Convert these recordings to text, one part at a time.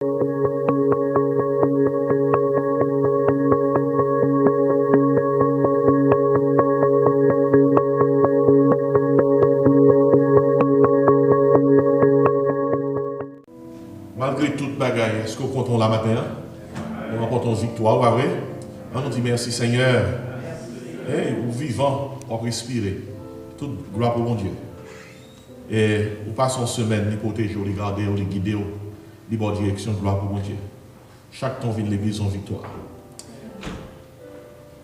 Malgré toute bagaille, est-ce qu'on compte la matin? On remporte une victoire, ouais, vrai? On nous dit merci Seigneur. Et nous vivons, on respirer. Toute gloire pour mon Dieu. Et nous passons une semaine, nous protéger, nous garder, nous guider, nous bonne direction, gloire pour mon Dieu. Chaque temps vient l'église en victoire.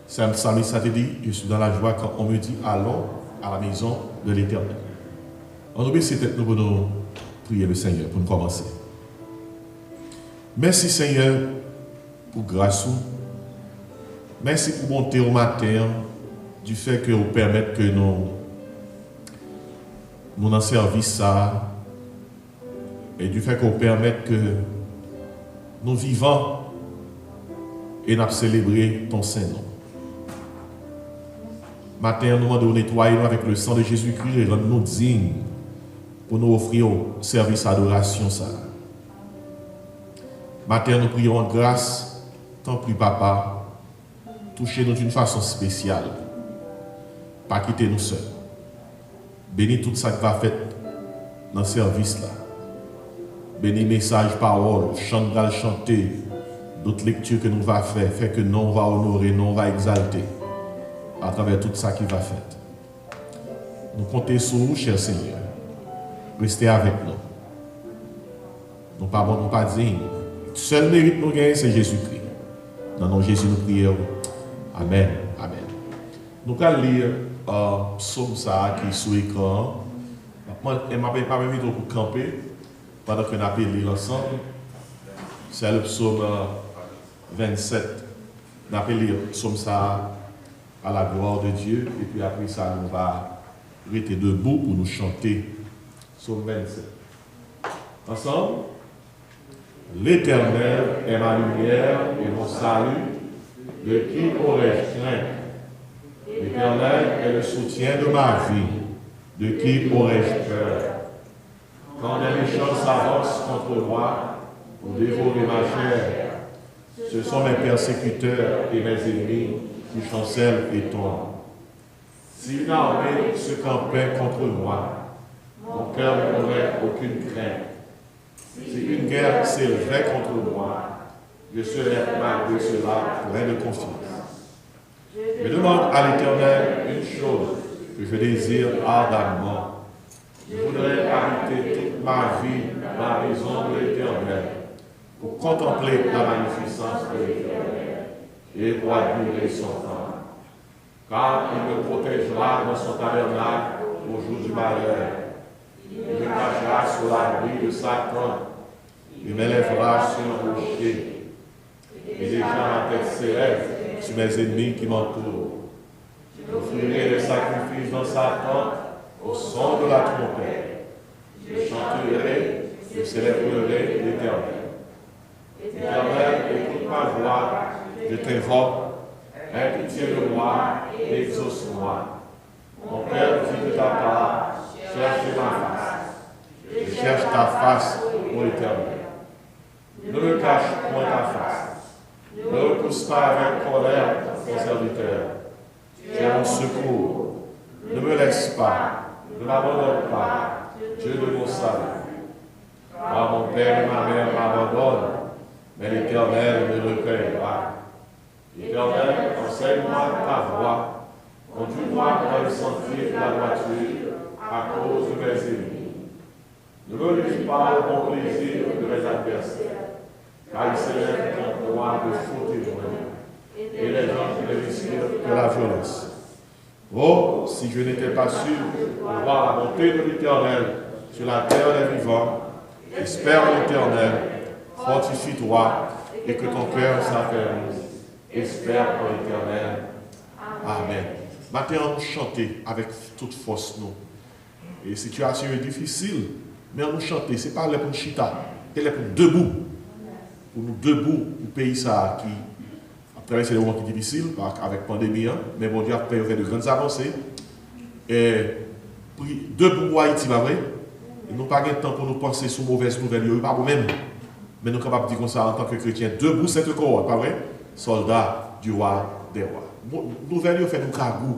C'est un psalmiste, ça te dit, je suis dans la joie quand on me dit allons à la maison de l'Éternel. On oublie ces têtes nous pour nous prier le Seigneur pour nous commencer. Merci Seigneur pour grâce. Merci pour bonté au matin, du fait que vous permettez que nous en service ça, et du fait que vous permettez que nous vivons et nous célébrons ton Saint-Nom. Matin, nous demandons de nettoyer avec le sang de Jésus-Christ et rendre nous dignes pour nous offrir au service d'adoration ça. Matin, nous prions en grâce, tant pis papa, touchez-nous d'une façon spéciale, pas quitter nous seuls. Bénis tout ça qui va faire dans le service là. Bénis message, parole, chant de chanter, d'autres lectures que nous va faire, fait que nous va honorer, nous va exalter à travers tout ça qui va faire. Nous comptons sur vous, cher Seigneur. Restez avec nous. Nous ne pouvons pas dire. Seul mérite nous gagner, c'est Jésus-Christ. Dans le nom de Jésus, nous prions. Amen. Amen. Nous allons lire psaume ça qui est sur l'écran. Je ne m'appelle pas même pour camper pendant que nous allons lire ensemble. C'est le psaume 27. Nous allons lire psaume ça à la gloire de Dieu. Et puis après ça, nous allons rester debout pour nous chanter psaume 27. Ensemble. L'Éternel est ma lumière et mon salut, de qui aurais-je crainte? L'Éternel est le soutien de ma vie, de qui aurais-je peur? Quand les méchants s'avancent contre moi pour dévorer ma chair, ce sont mes persécuteurs et mes ennemis qui chancellent et tombent. Si une armée se campait contre moi, mon cœur n'aurait aucune crainte. Si une guerre s'élevait contre moi, je serais malgré cela plein de confiance. Je demande à l'Éternel une chose que je désire ardemment. Je voudrais habiter toute ma vie dans la maison de l'Éternel pour contempler la magnificence de l'Éternel et pour admirer son temps. Car il me protégera dans son tabernacle au jour du malheur. Il me cachera sous l'abri de Satan. Il m'élèvera sur un rocher. Et déjà ma tête s'élève sur mes ennemis qui m'entourent. J'offrirai des sacrifices dans sa tente au son de la trompette. Je chanterai, je célébrerai l'Éternel. L'Éternel, écoute ma voix, je t'invoque. Aie pitié de moi et exauce-moi. Mon cœur dit de ta part, cherche ma face. Je cherche ta face, ô Éternel. Ne me cache point ta face. Ne repousse pas avec colère ton serviteur. Tu es mon secours. Ne me laisse pas. Ne m'abandonne pas. Dieu de mon salut. Car mon père et ma mère m'abandonnent, mais l'Éternel me recueillera. L'Éternel, enseigne-moi ta voie. Conduis-moi dans le sentier de la droiture à cause de mes ennemis. Ne me livre pas au bon plaisir de mes adversaires, car ils s'élèvent contre moi de faux témoins, et les gens qui ne risquent que la violence. Oh, si je n'étais pas sûr de voir la bonté de l'Éternel sur la terre des vivants, espère l'Éternel, fortifie-toi, et que ton cœur s'affermisse. Espère en l'Éternel. Amen. Maintenant, on chante avec toute force, nous. Et la situation est difficile, mais on nous chante. Ce n'est pas là pour chita, c'est là pour debout. Pour nous debout, pour le pays ça qui a traversé des moments qui sont difficiles, avec la pandémie, mais bon Dieu a fait de grandes avancées. Et debout pour Haïti, pas vrai? Et nous n'avons pas de temps pour nous penser sur mauvaises nouvelles, il n'y a pas de même. Mais nous sommes capables de dire comme ça en tant que chrétiens, debout cette corps, pas vrai? Soldats du roi des rois. Nouvelle, fait nous cagou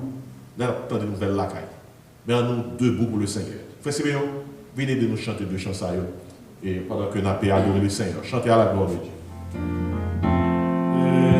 dans la nouvelle la caille. Mais nous debout pour le Seigneur. Frère Siméon, venez de nous chanter deux chants et pendant que nous avons adoré le Seigneur. Chantez à la gloire de Dieu. Thank you.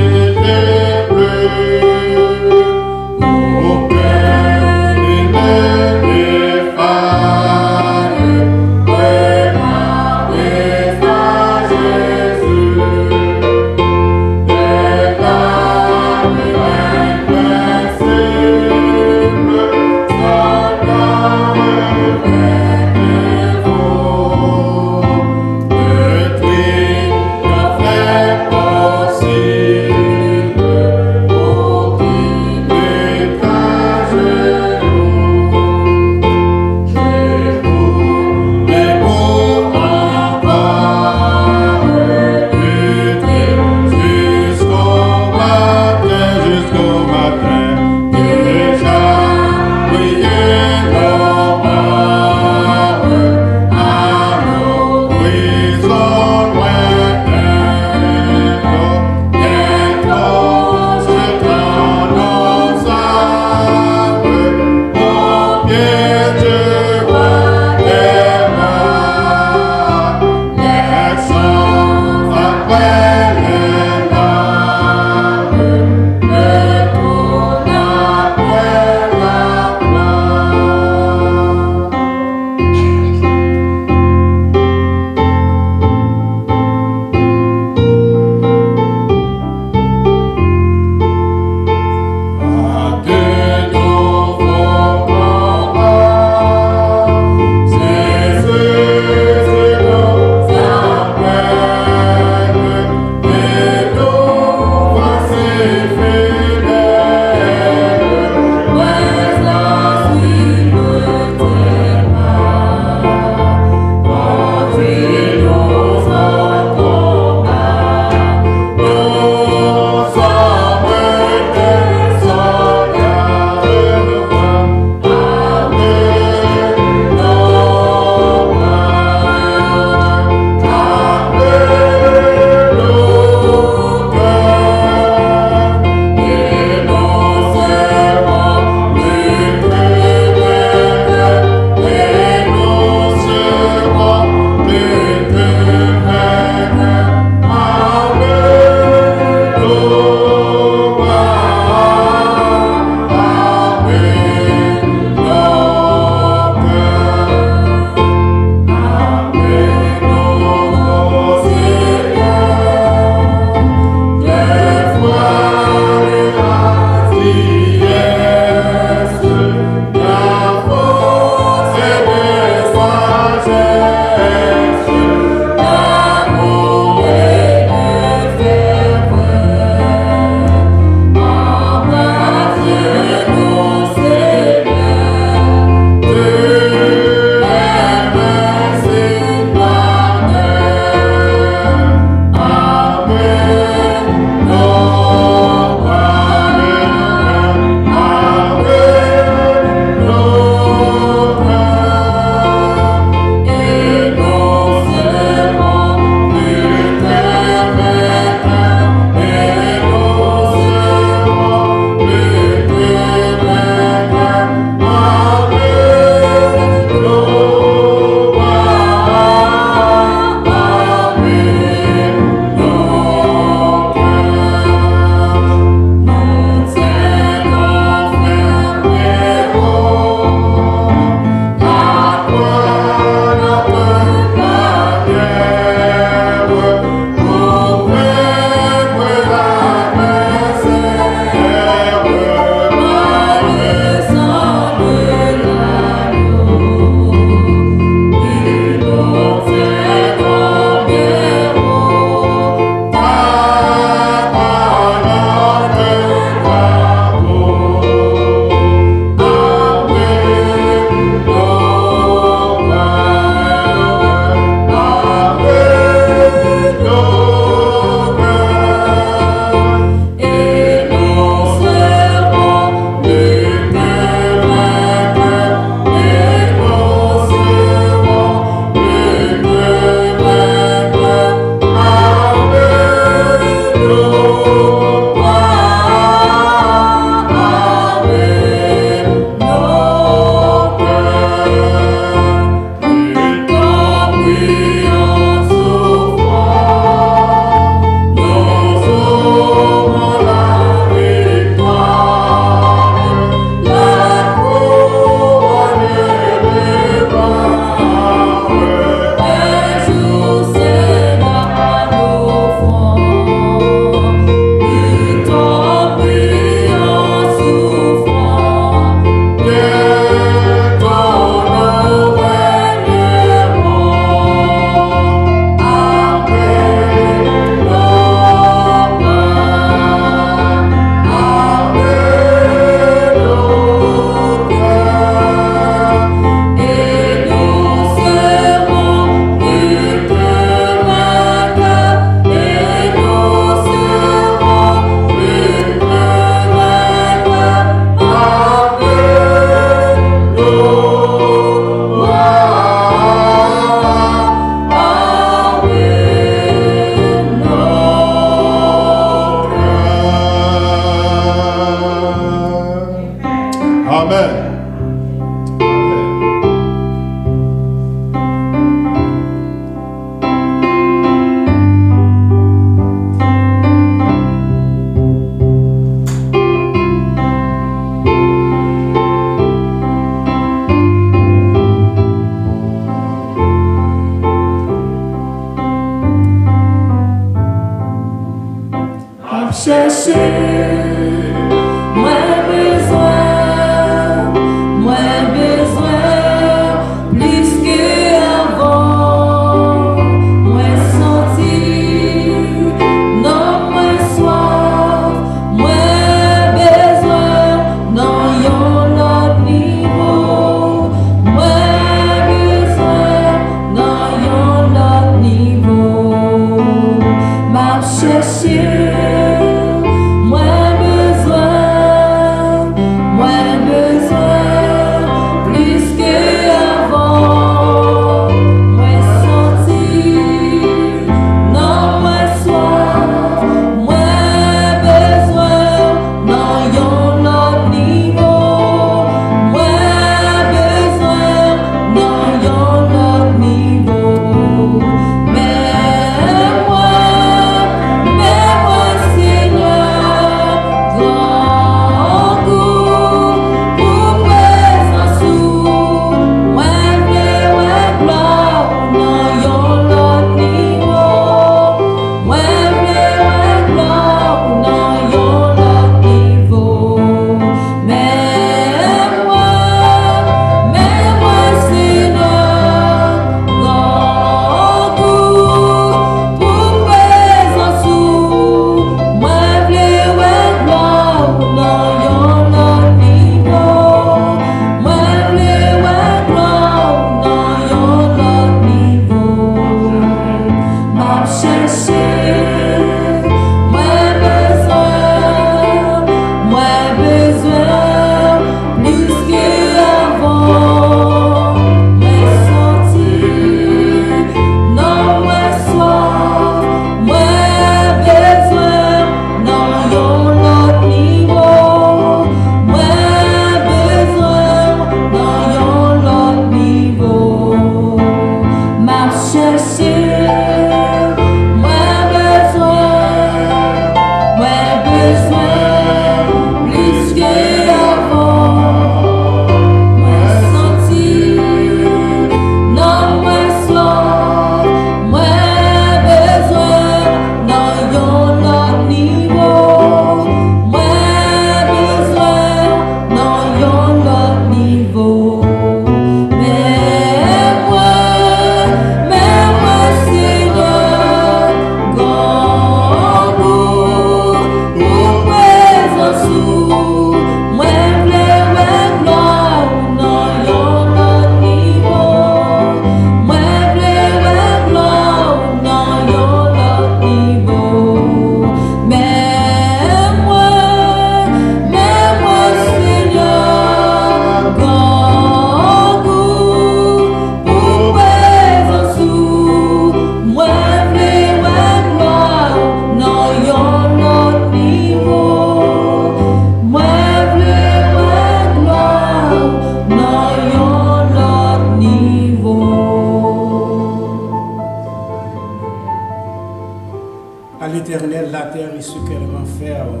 l'Éternel la terre et ce qu'elle renferme,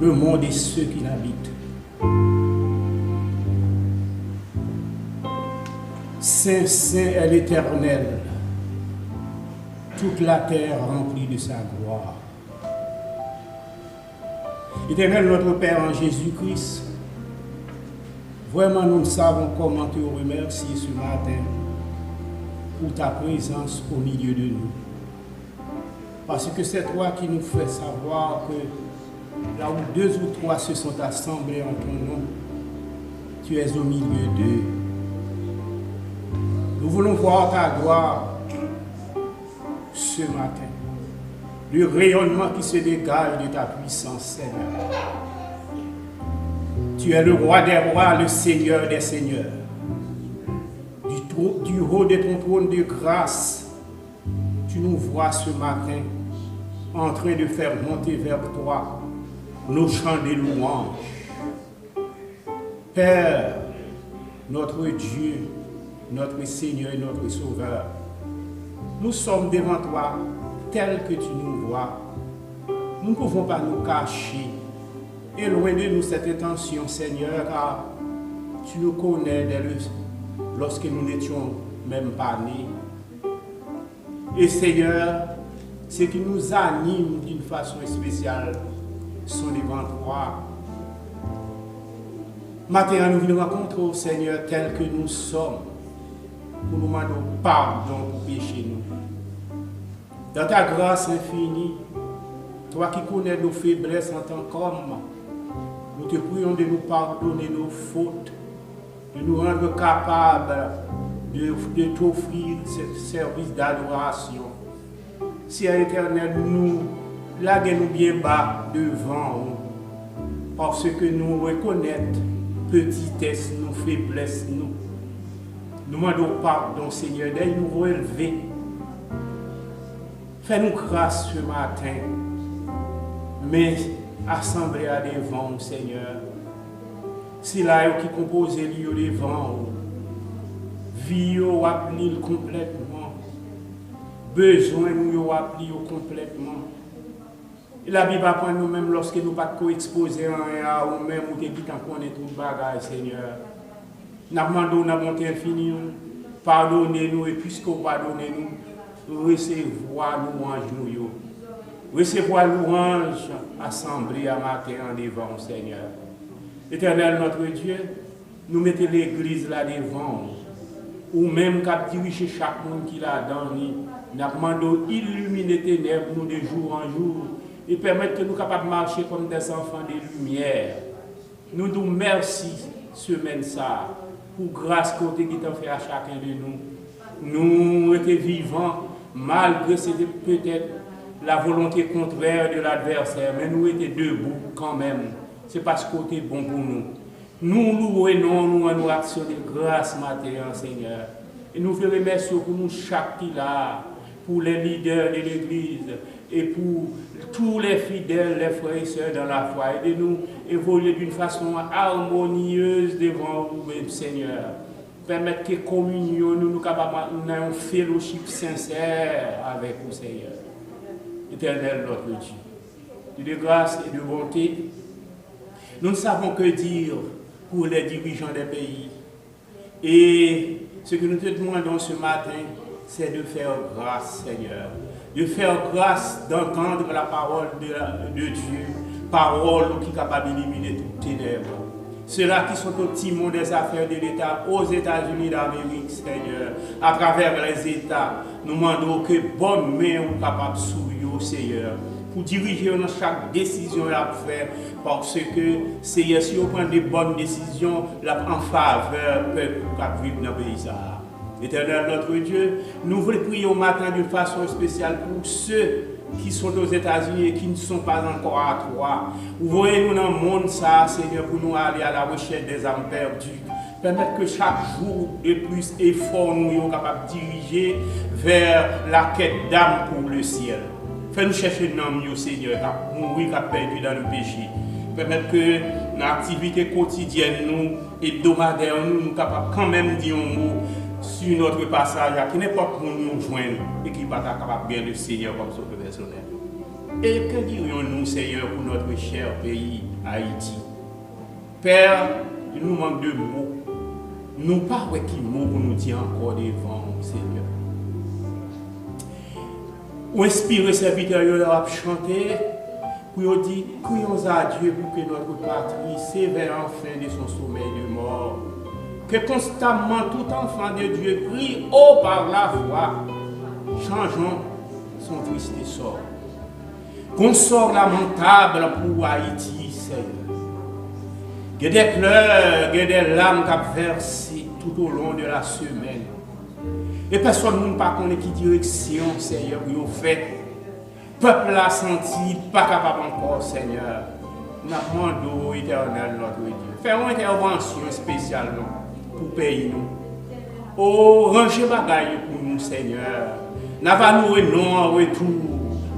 le monde et ceux qui l'habitent. Saint, saint est l'Éternel, toute la terre remplie de sa gloire. Éternel, notre Père en Jésus-Christ, vraiment nous ne savons comment te remercier ce matin pour ta présence au milieu de nous. Parce que c'est toi qui nous fais savoir que là où 2 ou 3 se sont assemblés en ton nom, tu es au milieu d'eux. Nous voulons voir ta gloire ce matin. Le rayonnement qui se dégage de ta puissance, Seigneur. Tu es le roi des rois, le Seigneur des seigneurs. Du haut de ton trône de grâce, tu nous vois ce matin en train de faire monter vers toi nos chants de louange. Père, notre Dieu, notre Seigneur et notre Sauveur, nous sommes devant toi tels que tu nous vois. Nous ne pouvons pas nous cacher. Et loin de nous cette intention, Seigneur, car tu nous connais lorsque nous n'étions même pas nés. Et Seigneur, ce qui nous anime d'une façon spéciale sont devant toi. Maintenant, nous venons rencontrer au Seigneur tel que nous sommes, pour nous demander pardon pour pécher nous. Dans ta grâce infinie, toi qui connais nos faiblesses en tant qu'homme, nous te prions de nous pardonner nos fautes, de nous rendre capables de t'offrir ce service d'adoration. Seigneur éternel, nous laguez-nous bien bas devant nous, parce que nous reconnaissons petitesse, nos faiblesses, nous demandons pardon, Seigneur, d'aller nous relever. Fais-nous grâce ce matin, mais assemblée à devant nous, Seigneur. C'est là qui compose l'île devant nous. Vie ou appli complètement. Besoin nous appli complètement. Et la Bible apprend nous-mêmes lorsque nous ne pas co-exposer à ou même ou qui t'en connaît tout le bagage, Seigneur. Nous demandons la bonté infinie, pardonnez-nous et puisque vous pardonnez-nous, recevoir louange nous. Recevoir louange assemblée à matin en devant, Seigneur. Éternel notre Dieu, nous mettons l'église là devant, ou même qu'à diriger chaque monde qui l'a dans nous. Nous demandons illuminer les ténèbres nous de jour en jour et permettre que nous capables de marcher comme des enfants de lumière. Nous nous merci semaine ça pour grâce côté qui t'a fait à chacun de nous. Nous étions vivants malgré c'était peut-être la volonté contraire de l'adversaire, mais nous étions debout quand même. C'est parce que c'était bon pour nous. Nous louons nous en action de grâce matérielle, Seigneur. Et nous vous remercions pour nous chaque qui là, pour les leaders de l'Église et pour tous les fidèles, les frères et sœurs dans la foi. Aidez-nous évoluer d'une façon harmonieuse devant vous, Seigneur. Permettre que communion, nous capables d'avoir un fellowship sincère avec vous, Seigneur. Éternel notre Dieu. De grâce et de bonté, nous ne savons que dire pour les dirigeants des pays. Et ce que nous te demandons ce matin, c'est de faire grâce, Seigneur. De faire grâce d'entendre la parole de Dieu, parole qui est capable d'éliminer toutes ténèbres. Ceux-là qui sont au timon des affaires de l'État aux États-Unis d'Amérique, Seigneur, à travers les États, nous demandons que bonne main ou capable de Seigneur, pour diriger dans chaque décision à faire, parce que Seigneur, si on prend des bonnes décisions en faveur du peuple qui vit dans le pays. Éternel notre Dieu, nous voulons prier au matin d'une façon spéciale pour ceux qui sont aux États-Unis et qui ne sont pas encore à toi. Voyez-nous dans le monde, ça, Seigneur, pour nous aller à la recherche des âmes perdues. Permettre que chaque jour de plus effort nous soyons capables de diriger vers la quête d'âme pour le ciel. Fais-nous chercher nos Seigneur, qui mourir, qui perdu dans le péché. Permettre que nos activités quotidiennes, nous, hebdomadaires, nous capables quand même de dire un mot sur notre passage, à qui n'importe où nous joignent et qui va être capable de bien le Seigneur comme sauveur personnel. Et que dirions-nous, Seigneur, pour notre cher pays, Haïti? Père, il nous manque de mots. Nous pas qui mots pour nous dire encore devant, Seigneur. Ou inspirer serviteurs à chanter, pour dire, crions à Dieu pour que notre patrie s'éveille enfin de son sommeil de mort. Que constamment tout enfant de Dieu crie haut par la voix. Changeons son triste sort. Qu'on sort lamentable pour Haïti, Seigneur. Il y a des pleurs, il y a des larmes qui ont versé tout au long de la semaine. Et personne ne pas connaît qui direction, Seigneur, vous fait. Peuple a senti, pas capable encore, Seigneur. Nous demandons, éternel, notre Dieu. Faisons une intervention spéciale pour le pays. Oh, rangez bagaille pour nous, Seigneur. Nous allons nous en retour.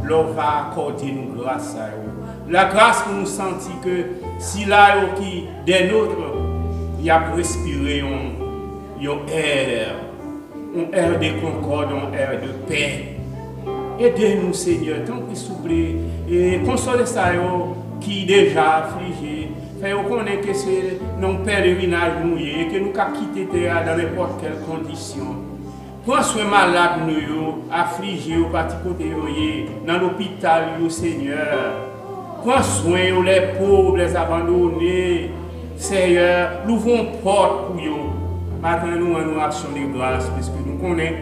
L'on va accorder nous grâce à vous. La grâce pour nous sentir que si là, qui des nôtres, il y a respiré un air de concorde, un air de paix. Aidez-nous, Seigneur, tant que souple, et consolez ça qui déjà affligé. Faites connaître que c'est non pèlerinage mouillé, que nous avons quitté terre dans n'importe quelle condition. Prends soin malade nous, affligés au parti côté dans l'hôpital, Seigneur. Prends soin les pauvres, les abandonnés. Seigneur, nous ouvrons porte pour eux. Maintenant, nous avons une action de grâce, parce que nous connaissons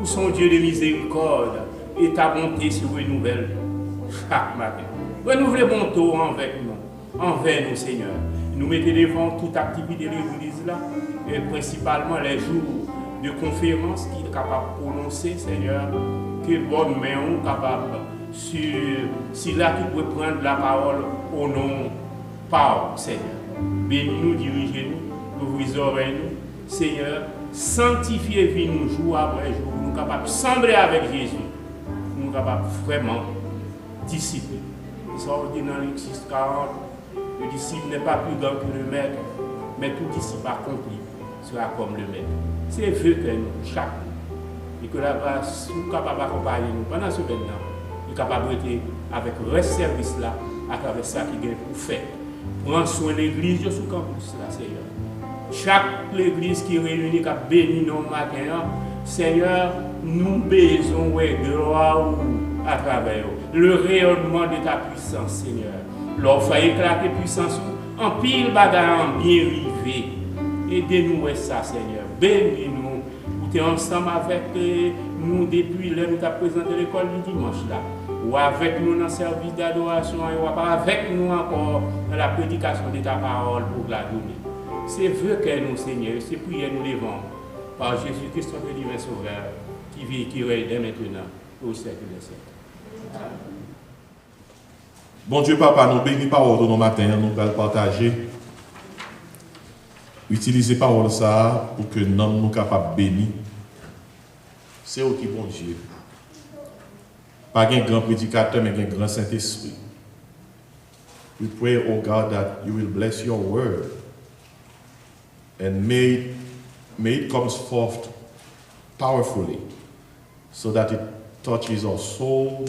où sont Dieu de miséricorde et ta bonté se renouvelle chaque matin. Renouvelez bonté envers nous, Seigneur. Nous mettons devant toute activité de l'Église là, et principalement les jours de conférence qu'il est capable de prononcer, Seigneur, que bonne main est capable si là qui peut prendre la parole au nom par Seigneur. Bénis-nous, dirigez-nous, ouvrez oreilles, Seigneur, sanctifiez-nous jour après jour, nous sommes capables de sembler avec Jésus, nous sommes capables vraiment discipler. Ça on dit dans l'Existe 40, le disciple n'est pas plus grand que le maître, mais tout disciple accompli sera comme le maître. C'est vrai que nous, chaque et que la grâce nous capable d'accompagner nous pendant ce moment, nous sommes capables d'être avec le service là, à travers ça qui est pour faire. Prends soin de l'église sous le campus là, Seigneur. Chaque église qui réunit, qui a béni nos matins, Seigneur, nous baisons gloire à travers le rayonnement de ta puissance, Seigneur. Leur fait éclater puissance en pile bagarre, bien rivé. Aidez-nous ça, Seigneur. Bénis-nous. Vous êtes ensemble avec nous depuis là, nous avons présenté l'école du dimanche là. Ou avec nous dans le service d'adoration, ou avec nous encore dans la prédication de ta parole pour la journée. C'est vrai que nous, Seigneur, c'est prier nous devant par Jésus-Christ, notre divin Sauveur, qui vit et qui règne dès maintenant au siècle des siècles. Bon Dieu, Papa, nous bénis parole de nos matins, nous allons partager. Utiliser parole ça pour que nous soyons capables de bénir. C'est eux qui bon Dieu. Pas un grand prédicateur, mais un grand Saint-Esprit. We pray, oh God, that you will bless your word. And may it comes forth powerfully so that it touches our soul,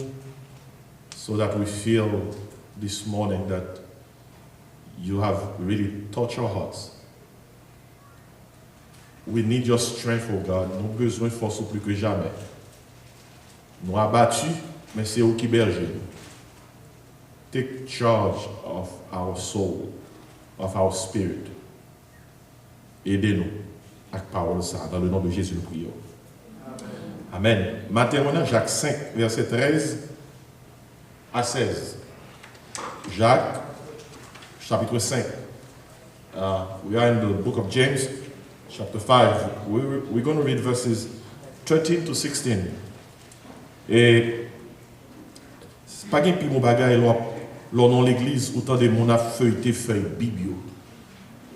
so that we feel this morning that you have really touched our hearts. We need your strength, oh God. Nous avons besoin de force plus que jamais. Nous abattus, mais c'est vous qui bergez. Take charge of our soul, of our spirit. Aidez-nous avec parole ça. Dans le nom de Jésus, nous prions. Amen. Matin, Jacques 5, verset 13 à 16. Jacques, chapitre 5. We are in the book of James, chapter 5. We're going to read verses 13 to 16. Et c'est pas qu'il y a plus bagaille dans l'église, autant de mon a feuilleté feuille Bible.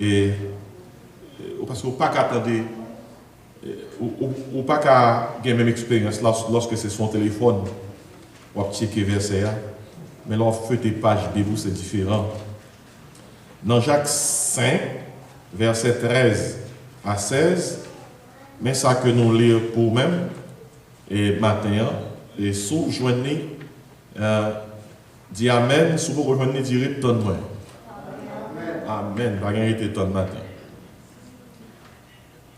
Et parce qu'on pas qu'attendre ou pas qu'à gagner même expérience lorsque c'est son téléphone ou à checker verset, mais là on fait des pages Bible, c'est différent. Dans Jacques 5 verset 13 à 16, mais ça que nous lisons pour nous-mêmes, et matin, et sous joignez, dit Amen, sous vous rejoignez, direz tonne-moi. Amen, va gagner été tonne matin.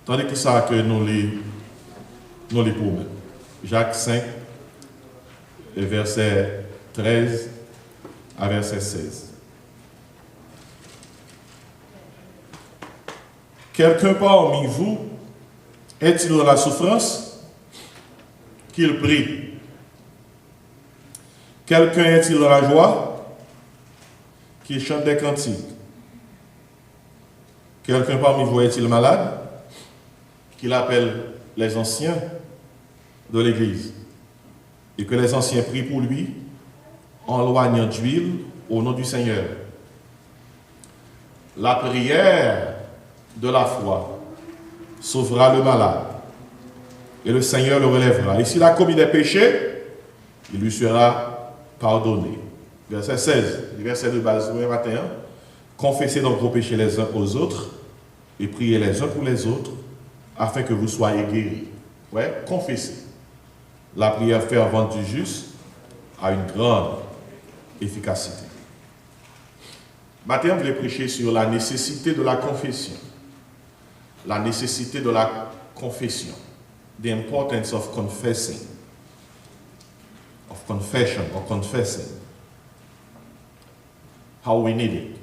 Tandis que ça que nous lisons pour nous-mêmes. Jacques 5, verset 13 à verset 16. Quelqu'un parmi vous est-il dans la souffrance? Qu'il prie. Quelqu'un est-il dans la joie? Qu'il chante des cantiques. Quelqu'un parmi vous est-il malade? Qu'il appelle les anciens de l'Église et que les anciens prient pour lui en loignant d'huile au nom du Seigneur. La prière de la foi sauvera le malade et le Seigneur le relèvera. Et s'il a commis des péchés, il lui sera pardonné. Verset 16, verset de base du matin. Confessez donc vos péchés les uns aux autres et priez les uns pour les autres afin que vous soyez guéris. Ouais, confessez. La prière fervente du juste a une grande efficacité. Matin, je vais prêcher sur la nécessité de la confession. La nécessité de la confession. The importance of confessing. Of confession or confessing. How we need it.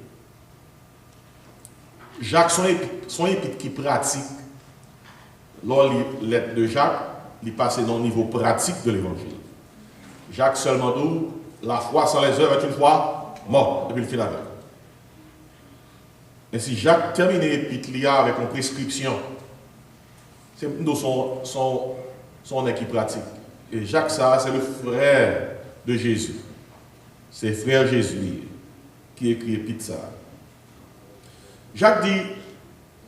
Jacques, son épître qui pratique, lors de lettre de Jacques, il passe dans le niveau pratique de l'évangile. Jacques seulement dit, la foi sans les œuvres est une foi morte, depuis le fin avec. Et si Jacques termine l'épître avec une prescription, c'est son équipe pratique. Et Jacques, ça, c'est le frère de Jésus. C'est frère Jésus qui écrit l'épître ça. Jacques dit,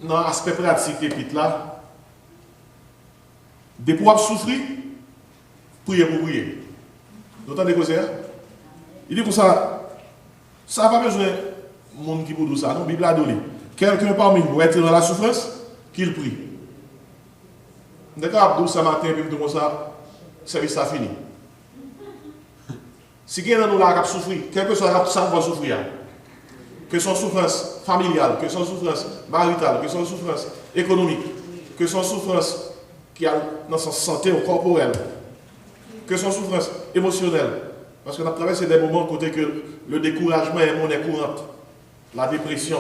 dans l'aspect pratique de l'épître là, de pouvoir souffrir, prier pour prier. Vous entendez quoi ça? Il dit comme ça, ça n'a pas besoin de monde qui peut dire ça. Non, la Bible a dit, quelqu'un parmi vous est dans la souffrance, qu'il prie. D'accord, Abdou, ce matin, puis comme ça, le service a fini. Si quelqu'un nous là qui souffrir, quel que soit ça va souffrir, que son souffrance familiale, que son souffrance maritale, que son souffrance économique, que son souffrance qui a dans sa santé corporelle, que son souffrance émotionnelle, parce qu'on a traversé des moments côté que le découragement est monnaie courante, la dépression,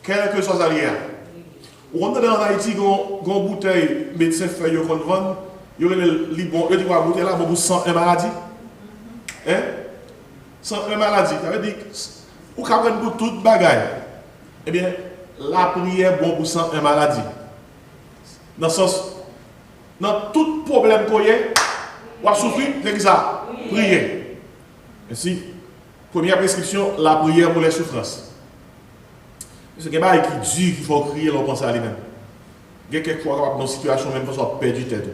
quel que soit allié. On est en Haïti, une bouteille médecin fait qu'on vend, il y a le bon, il dit quoi bouteille là, bon 101 maladies. Hein? 101 maladies, ça veut dire ou qu'on prenne pour toute bagaille. Eh bien, la prière bon pour 101 maladies. Dans le sens dans tout problème qu'on y ait, on va souffrir, c'est ça, prier. Ainsi, première prescription, la prière pour les souffrances. C'est quelque chose qui dit qu'il faut crier, l'on pense à lui-même. Il y a quelquefois dans une situation, même quand on perd du tête.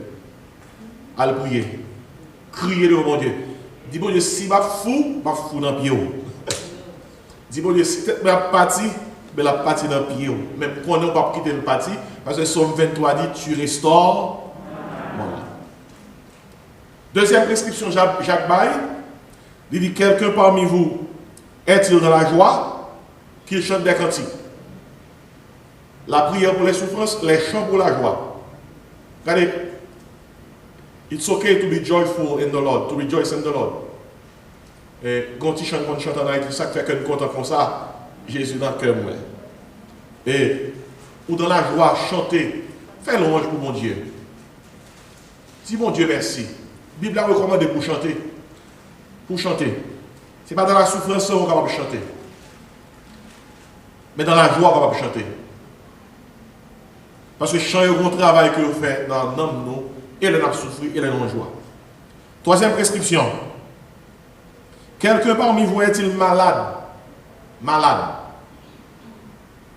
À le prier. Crier devant mon Dieu. Dis bon Dieu, si je fou dans le pied. Dis bon Dieu, si je parti, je la partie dans le pied. Même quand on ne peut pas quitter le parti, parce que Somme 23 dit, tu restaures. Voilà. Deuxième prescription, Jacques Baye, il dit, quelqu'un parmi vous est-il dans la joie qu'il chante des cantiques? La prière pour les souffrances, les chants pour la joie. Regardez, it's okay to be joyful in the Lord, to rejoice in the Lord. Et quand tu chantes, en Haïti, ça fait que nous comptons comme ça, Jésus dans le cœur. Et, ou dans la joie, chanter, fais louange pour mon Dieu. Dis mon Dieu merci. La Bible a recommandé pour chanter. Pour chanter. Ce n'est pas dans la souffrance qu'on est capable de chanter. Mais dans la joie qu'on va chanter. Parce que chant est un travail que vous faites dans l'âme, nous, et le n'a souffrir, et le n'a joie. Troisième prescription. Quelqu'un parmi vous est-il malade? Malade.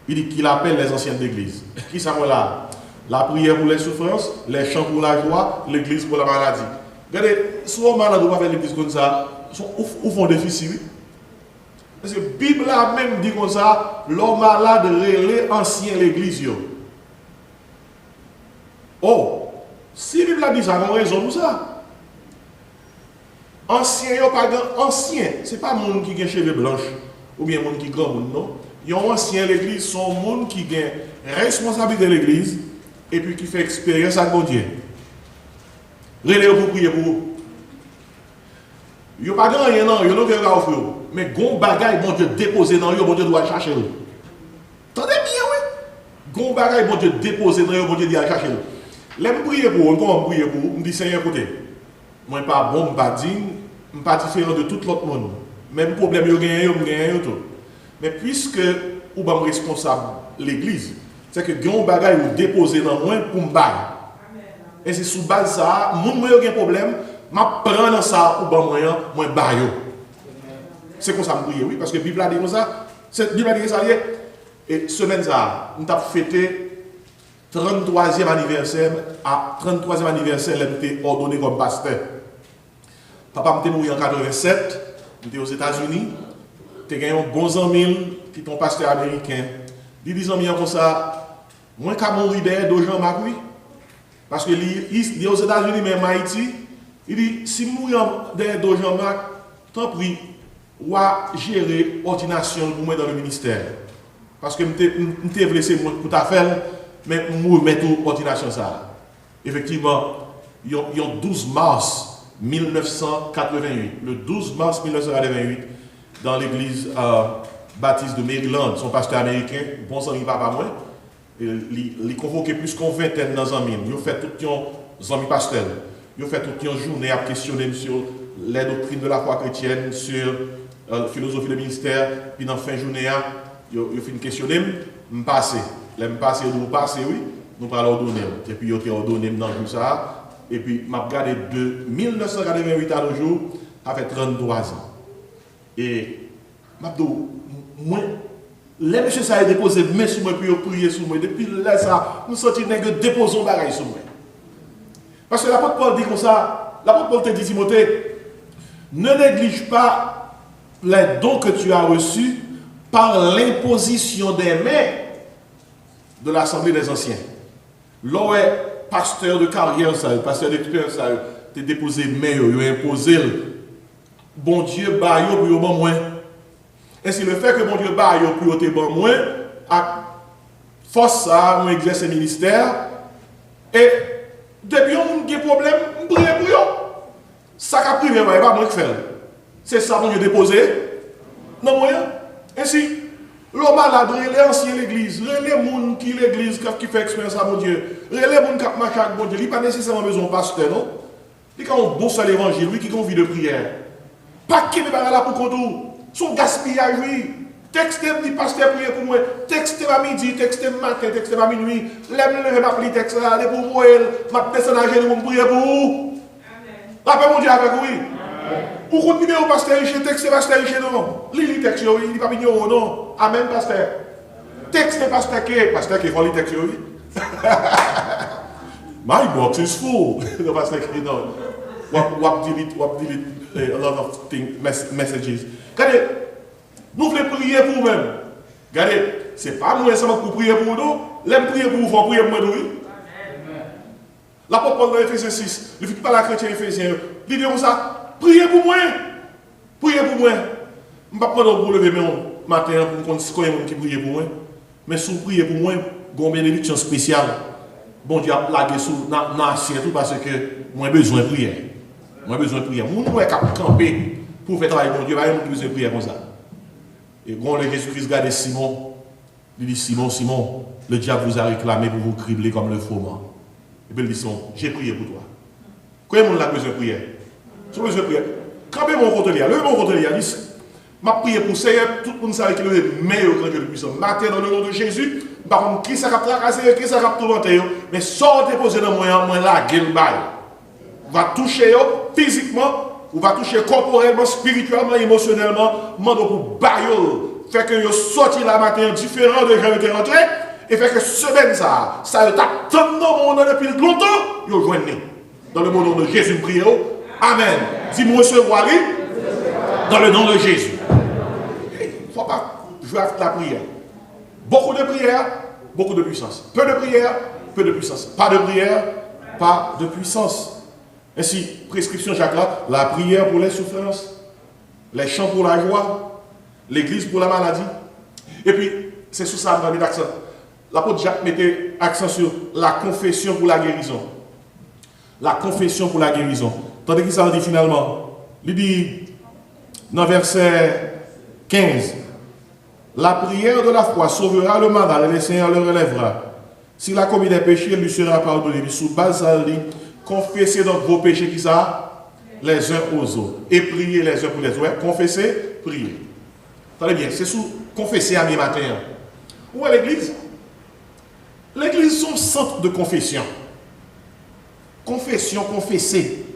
Il dit qu'il appelle les anciennes d'église. Qui ça là? La prière pour les souffrances, les chants pour la joie, l'église pour la maladie. Regardez, souvent malade, on va faire l'église comme ça, ou font déficit. Parce que la Bible a même dit comme ça, l'homme malade relève ancien l'église. Oh, Bible a dit ça, on a raison pour ça. Ancien, ancien, ce n'est pas monde qui a cheveux blanches ou bien monde qui grand monde, non. Les anciens l'église sont monde qui a responsabilité de l'église et puis qui fait expérience avec mon Dieu. Relève pour prier pour vous. Il n'y a pas de rien, non, il n'y a pas de offrir. Mais gon bagay, bon Dieu déposer dans eux, bon Dieu doit chercher eux. Attendez bien, oui. Gon bagay, bon Dieu déposer dans eux, bon Dieu doit chercher eux. L'aime prier pour eux, comment prier pour eux, me dit Seigneur, écoutez, moi pas bon, pas digne, pas différent de tout l'autre monde. Même problème, je gagne tout. Mais puisque vous êtes responsable l'église, c'est que gon bagay vous déposer dans moi pour me bailler. Et c'est sous base ça, mon moi a un problème, m'a prendre ça pour ban moyen, moi bailler. C'est comme ça me prier, oui, parce que la Bible a dit comme ça. La Bible a dit ça, et semaine ça, nous avons fêté 33e anniversaire, à 33e anniversaire, il été ordonné comme pasteur. Papa m'était mort en 87, j'étais aux États-Unis, j'ai gagné un bon ami qui est un pasteur américain. Il dit comme ça, moi quand mourir derrière de Jean-Marc, oui, parce que il est aux États-Unis, même en Haïti, il dit si mourir derrière de Jean-Marc, tant pis. Ou à gérer l'ordination pour moi dans le ministère. Parce que je suis blessé pour ta faire, mais je remets tout l'ordination ça. Effectivement, il y a 12 mars 1988. Le 12 mars 1988, dans l'église baptiste de Maryland, son pasteur américain, bon ami papa moi, il convoqué plus qu'une vingtaine dans amis. Il a fait tout un amis pasteur. Il a fait toute une journée à questionner sur les doctrines de la foi chrétienne, sur la philosophie du ministère, puis dans la fin de journée, il a fait une question, je passe. Je passe, nous passe, oui, nous allons ordonner. Et puis, il a ordonné dans tout ça. Et puis, je regardé de 1988 à nos jours, ça fait 33 ans. Et, moi, les messieurs, ça a déposé mes sur moi, puis ils ont prié sur moi. Depuis là, ça, nous sentons que déposons des bagages sur moi. Parce que l'apôtre Paul dit comme ça, l'apôtre Paul te dit, Timothée, ne néglige pas les dons que tu as reçus par l'imposition des mains de l'Assemblée des Anciens. L'on est pasteur de carrière, pasteur d'expérience, tu as déposé main, tu as imposé. Bon Dieu, bah, yo pour yo bon moins. Et c'est le fait que bon Dieu, bah, yo pour yo te bon moins, à force ça, on exerce le ministère. Et depuis on a des problèmes, on prie pour yo. Ça qu'a privé, il n'y a pas moins que faire. C'est ça qu'on a déposé. Non, moi. Ainsi, l'homme malade, il est ancien l'église, il est les gens qui l'église qui fait expérience à mon Dieu, il est les gens qui marchent avec mon Dieu. Il n'y a pas nécessairement besoin de pasteur, non? Il y a un bon seul évangile, lui qui a envie de prière. Pas qu'il n'est pas là pour qu'on son gaspillage, oui. Texte dit pasteur prier pour moi, texte à midi, texte matin, texte à minuit. L'aime ma pli texte là, pour moi, ma descendre à genoux pour prier pour vous. Rappelez mon Dieu avec oui. Pour continuer au pasteur Richer, texte pasteur Richer non. Lili texte, il n'est pas mignon, non. Amen, pasteur. Texte pasteur qui faut lire texte, oui. My box is full. Le pasteur qui non. What delete a lot of messages. Regardez, nous voulons prier pour nous-mêmes. Regardez, ce n'est pas nous seulement pour prier pour nous, l'aime prier pour vous, il faut prier pour nous. L'apôtre Paul dans Ephésiens 6, il ne fait pas la chrétien Ephésiens, il dit comme ça, priez pour moi. Priez pour moi. Je ne vais pas prendre pour lever mon matin pour qu'on connaisse qui prie pour moi. Mais si vous priez pour moi, vous avez une bénédiction spéciale. Bon Dieu a plagué sur l'assiette parce que moi j'ai besoin de prière. Moi j'ai besoin de prière. Moi je suis camper pour faire travailler mon Dieu, je n'ai besoin de prière comme ça. Et quand le Jésus-Christ regarde Simon, il dit Simon, Simon, le diable vous a réclamé pour vous cribler comme le froment. Et puis il dit Simon, j'ai prié pour toi. Combien de monde a besoin de prière? Si vous avez besoin de prière, campez mon côté là, levez mon côté là, dit m'a prié pour Seigneur, tout le monde sait qu'il est le meilleur grand Dieu de puissance. Matin dans le nom de Jésus, par contre, qui ça va tracasser, qui ça va tourmenter, mais sans déposer dans moi la gueule bail. Va toucher physiquement, ou va toucher corporellement, spirituellement, émotionnellement, mando pour bailler, fait que yo sorti la matin différent de gens qui étaient rentrés, et fait que semaine ça t'a tant dans mon depuis longtemps, yo joignent. Dans le nom de Jésus, priez. Amen. Dis-moi recevoir dans le nom de Jésus. Il ne faut pas jouer avec la prière. Beaucoup de prière, beaucoup de puissance. Peu de prière, peu de puissance. Pas de prière, pas de puissance. Ainsi, prescription Jacques là, la prière pour les souffrances, les chants pour la joie, l'église pour la maladie. Et puis, c'est sur ça que je vais accent. L'apôtre Jacques mettait accent sur la confession pour la guérison. La confession pour la guérison. Tandis qu'il s'en dit finalement, il dit dans verset 15, la prière de la foi sauvera le malade et le Seigneur le relèvera. S'il a commis des péchés, il lui sera pardonné. Sous base, ça dit, confessez donc vos péchés qui ça, les uns aux autres. Et priez les uns pour les autres. Ouais, confessez, priez. Attendez bien, c'est sous confesser à mi matin. Où est l'église? L'église est son centre de confession. Confession, confesser.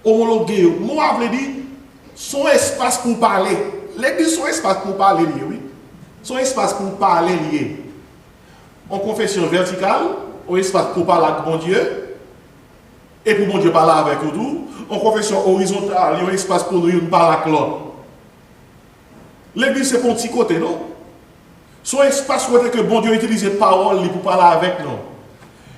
Homologuer. Moi, je dit, son espace pour parler. L'église, son espace pour parler, oui. Son espace pour parler, lié. En confession verticale, un espace pour parler avec bon Dieu. Et pour bon Dieu parler avec nous. En confession horizontale, il y a un espace pour nous parler avec l'autre. L'église, c'est pour un petit côté, non? Son espace où que bon Dieu utilise parole pour parler avec nous.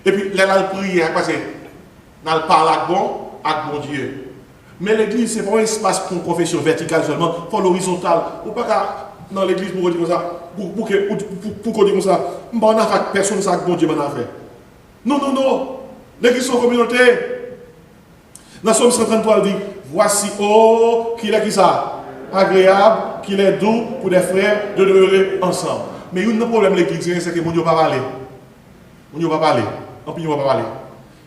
Et puis, là, la prière, parce que nous parlons avec bon Dieu. Mais l'église, ce n'est pas un espace pour une confession verticale seulement, pour l'horizontale. Ou pas dans l'église pour dire comme ça, pour qu'on dise comme ça, on n'a pas personne ça que bon Dieu m'a fait. Non, non, non. L'église, c'est une communauté. Dans Somme 133, il dit, voici, oh, qu'il est qui ça? Agréable, qu'il est doux pour des frères de demeurer ensemble. Mais il y a un problème l'église, c'est que mon Dieu ne va pas parler. Mon Dieu ne va pas parler. Non, il ne va pas parler.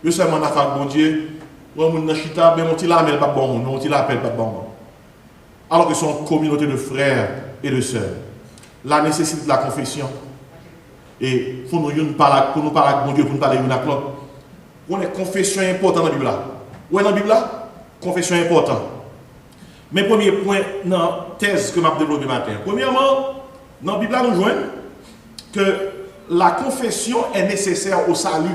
Je seulement en affaire bon Dieu. On a chita, mais on t'a l'appel pas bon, on t'a l'appel pas bon. Alors que sont une communauté de frères et de sœurs. La nécessité de la confession. Et pour nous parler avec bon Dieu, pour nous parler avec l'autre. On est confession importante dans la Bible là. Où est dans la Bible là? Confession importante. Mes premiers points dans la thèse que je vais développer matin. Premièrement, dans la Bible là, nous joignons que la confession est nécessaire au salut.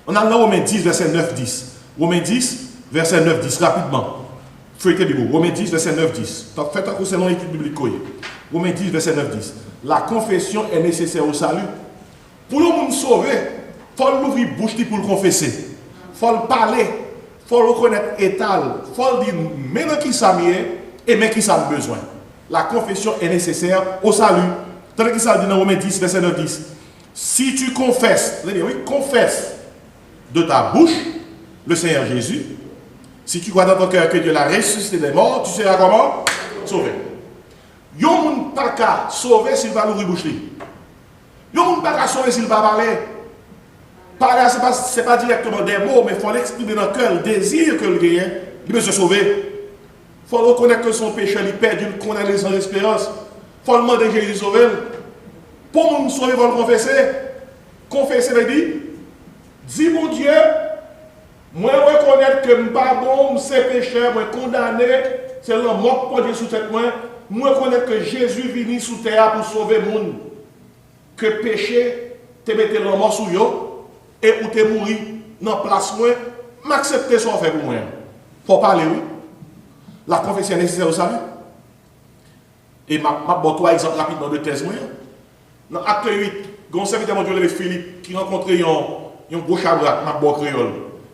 On a dans Romains 10, verset 9-10. Romains 10, verset 9-10, rapidement. Feuilletez Bible. Romains 10, verset 9-10. Faites un coup selon l'étude biblique. Romains 10, verset 9-10. La confession est nécessaire au salut. Pour nous sauver, il faut l'ouvrir bouche pour le confesser. Il faut le parler. Il faut le reconnaître étal. Il faut le dire, mais dans qui ça m'est et mais qui ça a besoin. La confession est nécessaire au salut. Tandis que ça dit dans Romains 10, verset 9-10. Si tu confesses, oui, confesse de ta bouche le Seigneur Jésus, si tu crois dans ton cœur que Dieu l'a ressuscité des morts, tu seras comment? Sauvé. Yon moun pas qu'à sauver s'il va l'ouvrir bouche. Yon moun pas qu'à sauver s'il va parler. Parler, ce n'est pas directement des mots, mais il faut l'exprimer dans le cœur, le désir que le gagne, il veut se sauver. Il faut reconnaître que son péché lui perd d'une condamnée sans espérance. Il faut demander Jésus de sauver. Pour nous sauver, il faut le confesser. Confesser veut dire, dis mon Dieu, moi reconnaître que je ne suis pas bon, je suis pécheur, je suis condamné, c'est le mort pour Dieu sous tête moi. Moi reconnaître que Jésus est venu sous terre pour sauver le monde. Que péché, te mette le mort sous yo, et où te mourir dans la place moi, m'accepter ce qu'on fait pour moi. Il faut parler, oui. La confession est nécessaire au salut. Et je vais vous donner 3 exemples rapidement de thèse. Dans l'acte 8, il y a un serviteur de Philippe qui rencontrait un gros chabrak, un bon créole.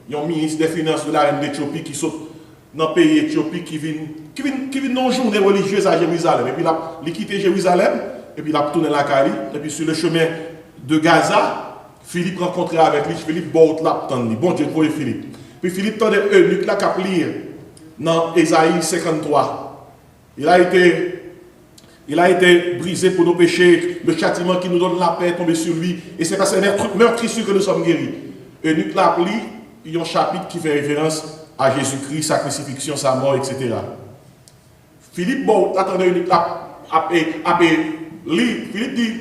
Il y a un ministre des Finances de la reine d'Éthiopie qui saute dans le pays éthiopie qui vient dans une journée religieuse à Jérusalem. Et puis il a quitté Jérusalem, et puis il a tourné la Cali, et puis sur le chemin de Gaza, Philippe rencontré avec lui, Philippe Baut l'a tendu. Bon Dieu, pour Philippe. Puis Philippe tendait eunuque là qu'à lire dans Ésaïe 53. Il a été brisé pour nos péchés, le châtiment qui nous donne la paix est tombé sur lui, et c'est parce que c'est meurtrissure que nous sommes guéris. Eunuque l'a pris, il y a un chapitre qui fait référence à Jésus-Christ, sa crucifixion, sa mort, etc. Philippe, bon, attendez, eunuque l'a lu. Philippe dit,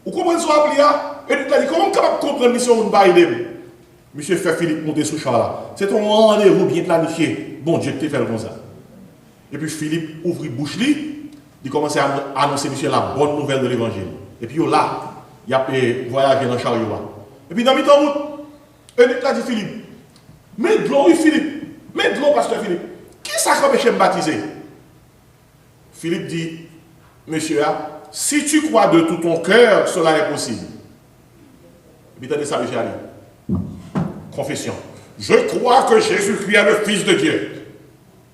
vous comprenez ce qu'on a appelé là? Eunuque l'a dit, comment capable de comprendre mission de Biden? Monsieur fait Philippe monter sous char là. C'est un rendez-vous bien planifié. Bon Dieu, tu fais comme ça. Et puis Philippe ouvre la bouche, il commence à annoncer monsieur la bonne nouvelle de l'évangile. Et puis là, il a voyagé dans le chariot. Et puis dans le temps, eunuque l'a dit Philippe, mais de l'eau, oui Philippe, mais de l'eau, pasteur Philippe, qui ça empêche de me baptiser? Philippe dit, monsieur, si tu crois de tout ton cœur, cela est possible. Et puis, attendez ça, monsieur Ali. Confession. je crois que Jésus-Christ est le Fils de Dieu.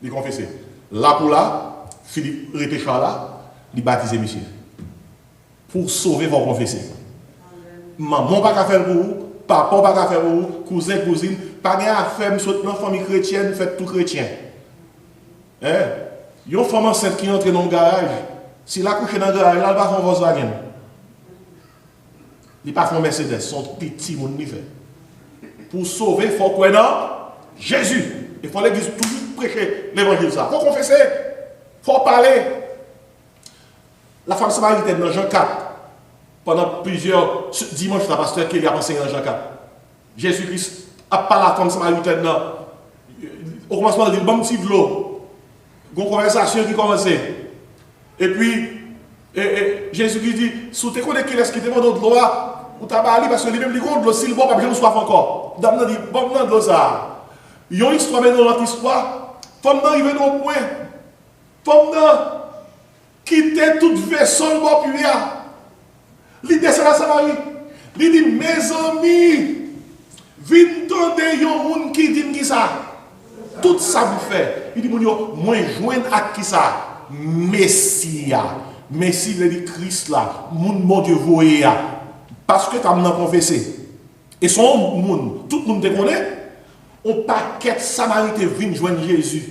Il confessait. Là pour là, Philippe Rétéchard là, il baptisait monsieur. Pour sauver, il faut confesser. Maman pas qu'à faire pour vous, papa pas qu'à faire pour vous, cousin, cousine, pas qu'à faire dans la famille chrétienne, faites tout chrétien. Hein? Il y a une femme enceinte qui entre dans le garage. Si elle a couché dans le garage, elle va faire un Volkswagen. Il ne va pas faire un Mercedes, son petit monde n'y fait. Pour sauver, il faut quoi non? Jésus. Il faut l'église toujours prêcher l'évangile. Il faut confesser. Il faut parler. La femme samaritaine dans Jean 4, pendant plusieurs dimanches, la pasteur qui a enseigné dans Jean 4. Jésus-Christ a parlé à la femme samaritaine. Au commencement, il dit bon petit de l'eau. Une conversation qui commençait. Et puis, Jésus-Christ dit si tu connais qui est-ce qui te demande de l'eau, ou tu as parlé parce que lui-même dit de l'eau, s'il ne boit pas, je ne soif encore. D'abord, il dit bon, de l'eau ça. Il y a une histoire, mais dans notre histoire, femme d'arriver au point. Femme d'arriver. Quitter toute vaisseau le bord puis il descend à Samarie. Il dit mes amis, venez tendre un monde qui dit qui ça. Tout ça vous fait. Il dit moi joindre à qui ça? Messia. Messie il dit Christ là, mon Dieu voyez parce que tu as confessé. Et son monde, tout le monde te connaît. On paquet Samaritains viennent joindre Jésus.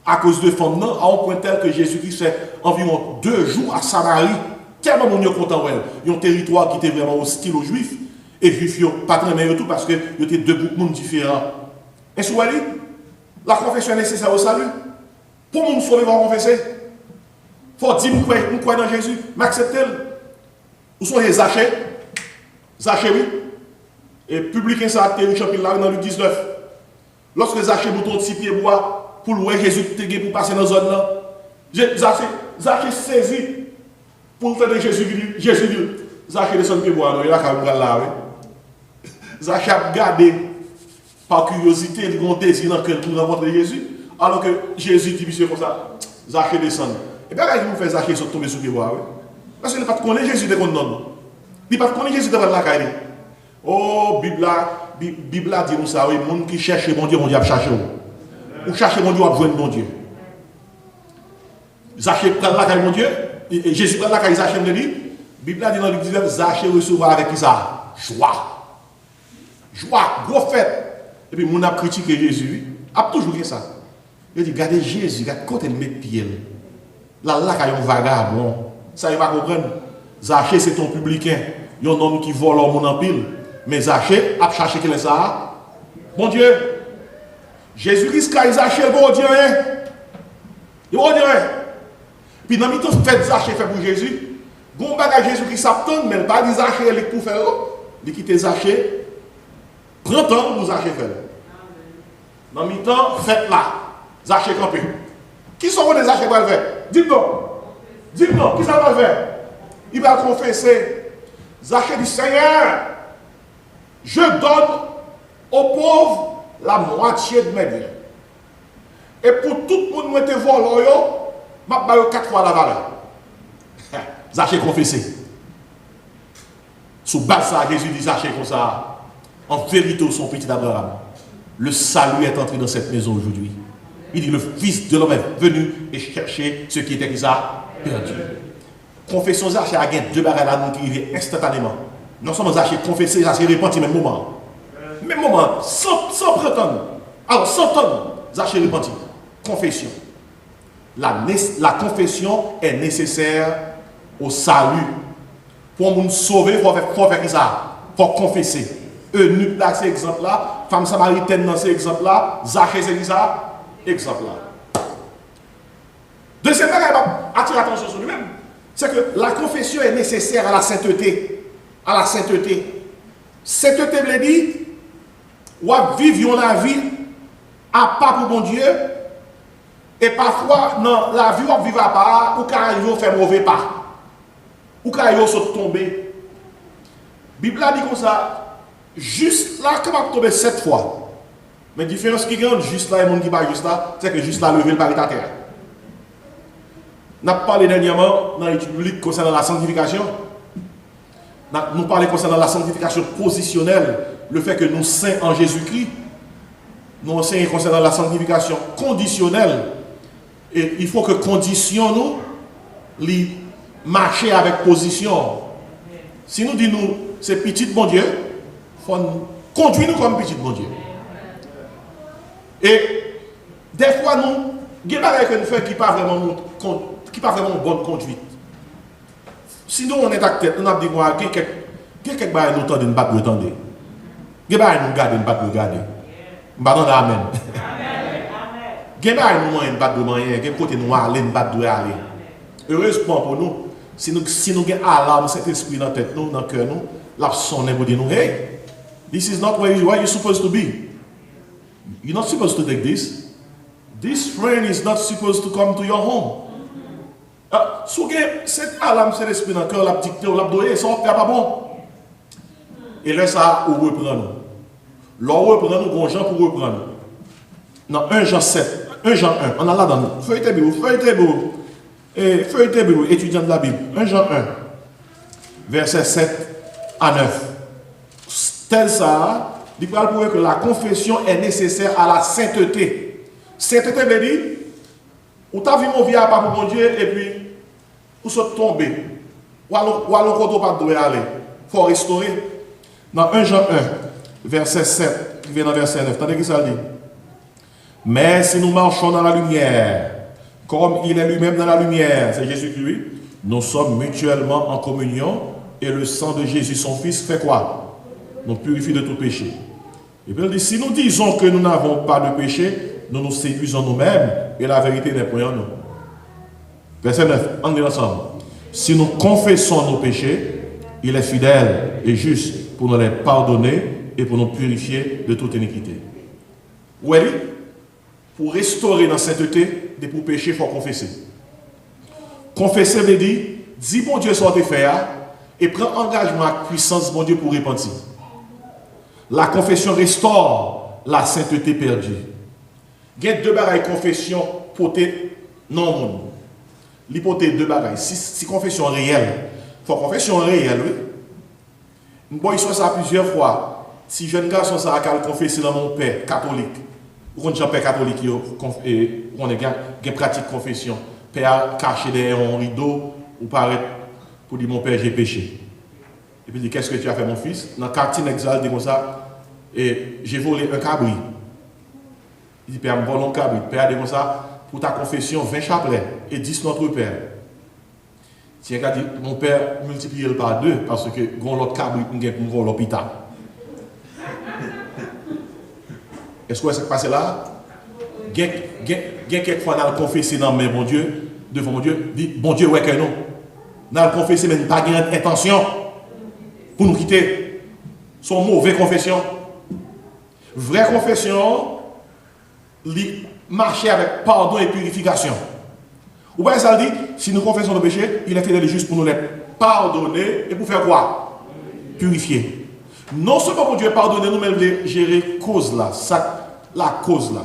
À cause de femmes, à un point tel que Jésus-Christ fait environ 2 jours à Samarie, tellement on est content d'elle. Il y a un territoire qui était vraiment hostile aux Juifs, et les Juifs n'ont pas très bien tout parce qu'il y avait 2 groupes de monde différents. Et sur la confession est nécessaire au salut. Pour nous sauver, on va confesser. Il faut dire, nous croyons dans Jésus, m'acceptez. Où sont les Zachée? Zachée, oui. Et publicain ça a été chapitre là dans Luc 19. Lorsque Zachée bouton de 6 pieds bois, pour louer Jésus pour passer dans la zone là. Zachée saisi pour entendre Jésus dit, Zachée descend pied bois, il a qu'à là, oui. Zachée a gardé par curiosité, il a un désir dans lequel pour rencontrer Jésus, alors que Jésus dit, monsieur, comme ça, Zachée descend. Et bien, il vous fait Zachée tomber sur pied bois, oui. Parce qu'il n'a pas connaître Jésus de qu'on donne. Il n'a pas connaître Jésus de la caille. Oh, Bible dit nous ça, oui, les gens qui cherchent mon Dieu a cherché. Ou chercher mon Dieu, ou joindre mon Dieu. Zachée prend la caille mon Dieu, et Jésus prend la caille Zachée me dit, la Bible dit dans Luc 19, Zachée recevra avec qui ça? Joie. Joie, gros fête. Et puis, mon a critiqué Jésus, a toujours dit ça. Il dit, regardez Jésus, regardez quand il met pied. Là, il y a un vagabond. Ça, il va comprendre. Zachée, c'est ton publicain. Il y a un homme qui vole mon empile. Mais Zachée a cherché quel est ça? Mon Dieu. Jésus-Christ, quand il Zachée, il va dire rien. Il va dire rien. Puis dans le temps, fait Zachée fait pour Jésus. Bon bagage Jésus-Christ s'attend, mais pas dit Zachée, il est pour faire. Il quitte Zachée. Prends temps pour Zachée faire. Dans le temps, faites là. Zachée campé. Qui sont les Zachée va le faire? Dites-moi. Dites-moi, qui ça va le faire? Il va confesser. Zachée dit, Seigneur, je donne aux pauvres la moitié de mes biens. Et pour tout le monde qui était volé, je vais 4 fois la valeur. Zachée confessé. Sous base ça, Jésus dit Zachée comme ça. En vérité, son petit Abraham. Le salut est entré dans cette maison aujourd'hui. Il dit le Fils de l'homme est venu et chercher ce qui était déjà perdu. Confession Zachée a gagné 2 bagages à nous qui arrivent instantanément. Non seulement Zachée confessé, Zachée répenti au même moment. Même moment, sans prétendre. Alors, sans tonnes, Zachée répenti. Confession. La confession est nécessaire au salut. Pour nous sauver, il faut faire ça. Il faut confesser. Eunuque là, c'est exemple là. Femme samaritaine dans ces exemples là. Zachée, c'est ça. Exemple là. Deuxième chose, attirer l'attention sur lui-même. C'est que la confession est nécessaire à la sainteté. À la sainteté. Sainteté veut dire, ou vivre la vie à pas pour mon Dieu. Et parfois, dans la vie, on vit à part, ou quand il fait mauvais pas. Ou quand il saute tomber. La Bible a dit comme ça, juste là, quand on tomber 7 fois. Mais la différence qui gagne, juste là, et le monde qui va juste là, c'est que juste là, lever le pari à terre. On a parlé dernièrement dans l'étude biblique concernant la sanctification. Nous parlons concernant la sanctification positionnelle, le fait que nous saints en Jésus-Christ. nous enseignons concernant la sanctification conditionnelle. Et il faut que condition nous, les marcher avec position. Si nous disons c'est petit bon Dieu, il faut conduire nous comme petit bon Dieu. Et des fois, nous, il y a des choses que nous faisons qui ne pas vraiment bonne conduite. Si nous, on est à tête, nous avons dit, il y a quelques choses nous tendons de battre le tendre. Il y a des choses nous garder, de battre le garder. Nous battons amen. Il y a des choses nous de battre le moyen, il y a des côtés nous aller, de battre le aller. Heureusement pour nous, si nous avons alarme, cet esprit dans la tête, dans le cœur, nous, la sonne pour dire, hey, this is not where you're supposed to be. You're not supposed to take this. This friend is not supposed to come to your home. Si vous avez cette alarme, cet esprit dans le cœur, la petite théo, la doye, ça ne fait pas bon. Et là, ça, on reprend nous. Là, on reprend nous, on Jean pour reprendre. Dans 1 Jean 7, 1 Jean 1, on a là dans nous. Feuilletez Bible, étudiant de la Bible. 1 Jean 1, verset 7 à 9. Tel ça, il parle pour que la confession est nécessaire à la sainteté. Sainteté veut dire, ou t'as vu mon vie à pas pour mon Dieu, et puis, ou saute tomber. Ou alors, quand pas doit aller. Il faut restaurer. Dans 1 Jean 1, verset 7, qui vient dans verset 9, attendez qui ça dit. Mais si nous marchons dans la lumière, comme il est lui-même dans la lumière, c'est Jésus-Christ, nous sommes mutuellement en communion, et le sang de Jésus, son Fils, fait quoi? Nous purifie de tout péché. Et puis il dit, si nous disons que nous n'avons pas de péché, nous nous séduisons nous-mêmes, et la vérité n'est point en nous. Verset 9, on dit ensemble. Si nous confessons nos péchés, il est fidèle et juste pour nous les pardonner et pour nous purifier de toute iniquité. Oui, pour restaurer dans la sainteté, et pour pécher, il faut confesser. Confesser veut dire, dis bon Dieu ce que tu fais, et prends engagement avec puissance, bon Dieu, pour repentir. La confession restaure la sainteté perdue. Il y a deux bagailles confession pour non monde. L'hypothèse deux bagailles. Si confession réelle, il faut confession réelle, oui. Bon, il soit ça plusieurs fois. Si jeune garçon ça a confessé dans mon père catholique, ou quand j'ai un père catholique, on a pratique confession. Père caché derrière un rideau, ou paraît pour dire mon père j'ai péché. Et puis il dit qu'est-ce que tu as fait mon fils? Dans le quartier exalté comme ça, et j'ai volé un cabri. Il dit père, me vole un cabri. Père dit comme ça, pour ta confession, 20 chapelets et 10 notre père. Tiens, dit mon père multiplie par 2 parce que l'autre cabri pour l'hôpital. Est-ce que ça passe là? Il y a quelquefois dans le confesser dans mais bon Dieu, devant mon Dieu, dit bon Dieu, ouais que non. Dans le confesser, mais pas de intention pour nous quitter. Son mauvais confession. Vraie confession, marcher avec pardon et purification. Ou bien ça dit, si nous confessons nos péchés, il est fidèle et juste pour nous les pardonner et pour faire quoi? Purifier. Non seulement pour Dieu pardonner, nous même gérer cause là, la cause là.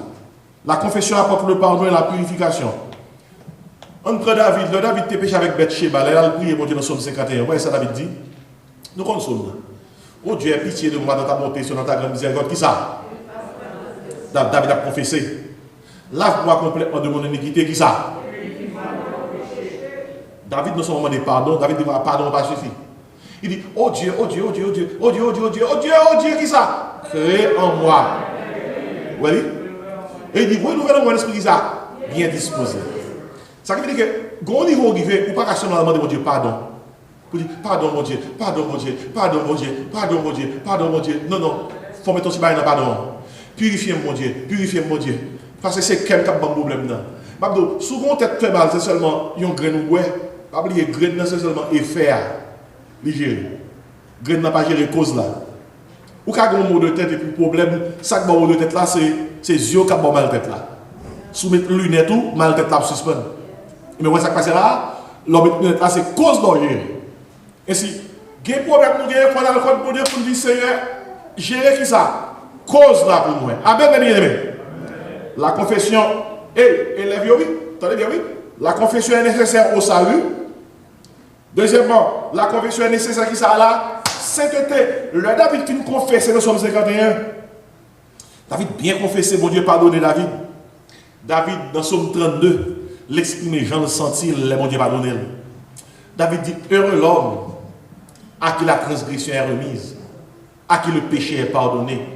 La confession apporte le pardon et la purification. Entre David, le David était péché avec Bathsheba, il a prié pour Dieu dans Somme 51. Vous voyez ça David dit? Nous consolons. Oh Dieu, aie pitié de moi dans ta bonté, dans ta grande miséricorde. Qui ça? David a confessé. Lave-moi complètement de mon iniquité. Qui ça? David, dans son moment de pardon, David dit pardon, pas suffit. Il dit, oh Dieu, oh Dieu, oh Dieu, oh Dieu, oh Dieu, oh Dieu, oh Dieu, oh Dieu, oh Dieu, qui ça? Crée en moi. Oui. Et il dit, vous nouvelle mon esprit qui ça? Bien disposé. Ça veut dire que, quand on niveau arrivé, ou pas qu'à demander mon Dieu pardon. Vous dites, pardon mon Dieu, pardon mon Dieu, pardon mon Dieu, pardon mon Dieu, pardon mon Dieu. Non, non, il faut mettre aussi dans pardon. Purifiez mon Dieu, purifiez mon Dieu. Parce que c'est quel qui a un problème là. Souvent, tête fait mal, c'est seulement un grain ou ouais. Pas oublier, grain c'est seulement effet à gérer. Grain n'a pas géré cause là. Ou quand on a un mot de tête et puis problème, ça qui a un mot de tête là, c'est yeux qui ont mal de tête là. Soumettre lunettes ou mal de tête là pour suspendre. Mais ouais, ça qui passe là, l'homme lunettes là, c'est cause d'orgueil. Et si, il y a un problème, nous avons le code pour Dieu pour dire, Seigneur, gérer qui ça? Cause là pour moi. Amen, bien aimé. La confession, élève, oui, attendez bien, oui. La confession est nécessaire au salut. Deuxièmement, la confession est nécessaire qui ça là? Sainteté. Le David qui nous confesse, nous sommes 51. David bien confessé, bon Dieu pardonné David. David, dans Psaume 32, l'exprime, Jean le sentit, le bon Dieu pardonné. David dit, heureux l'homme à qui la transgression est remise, à qui le péché est pardonné.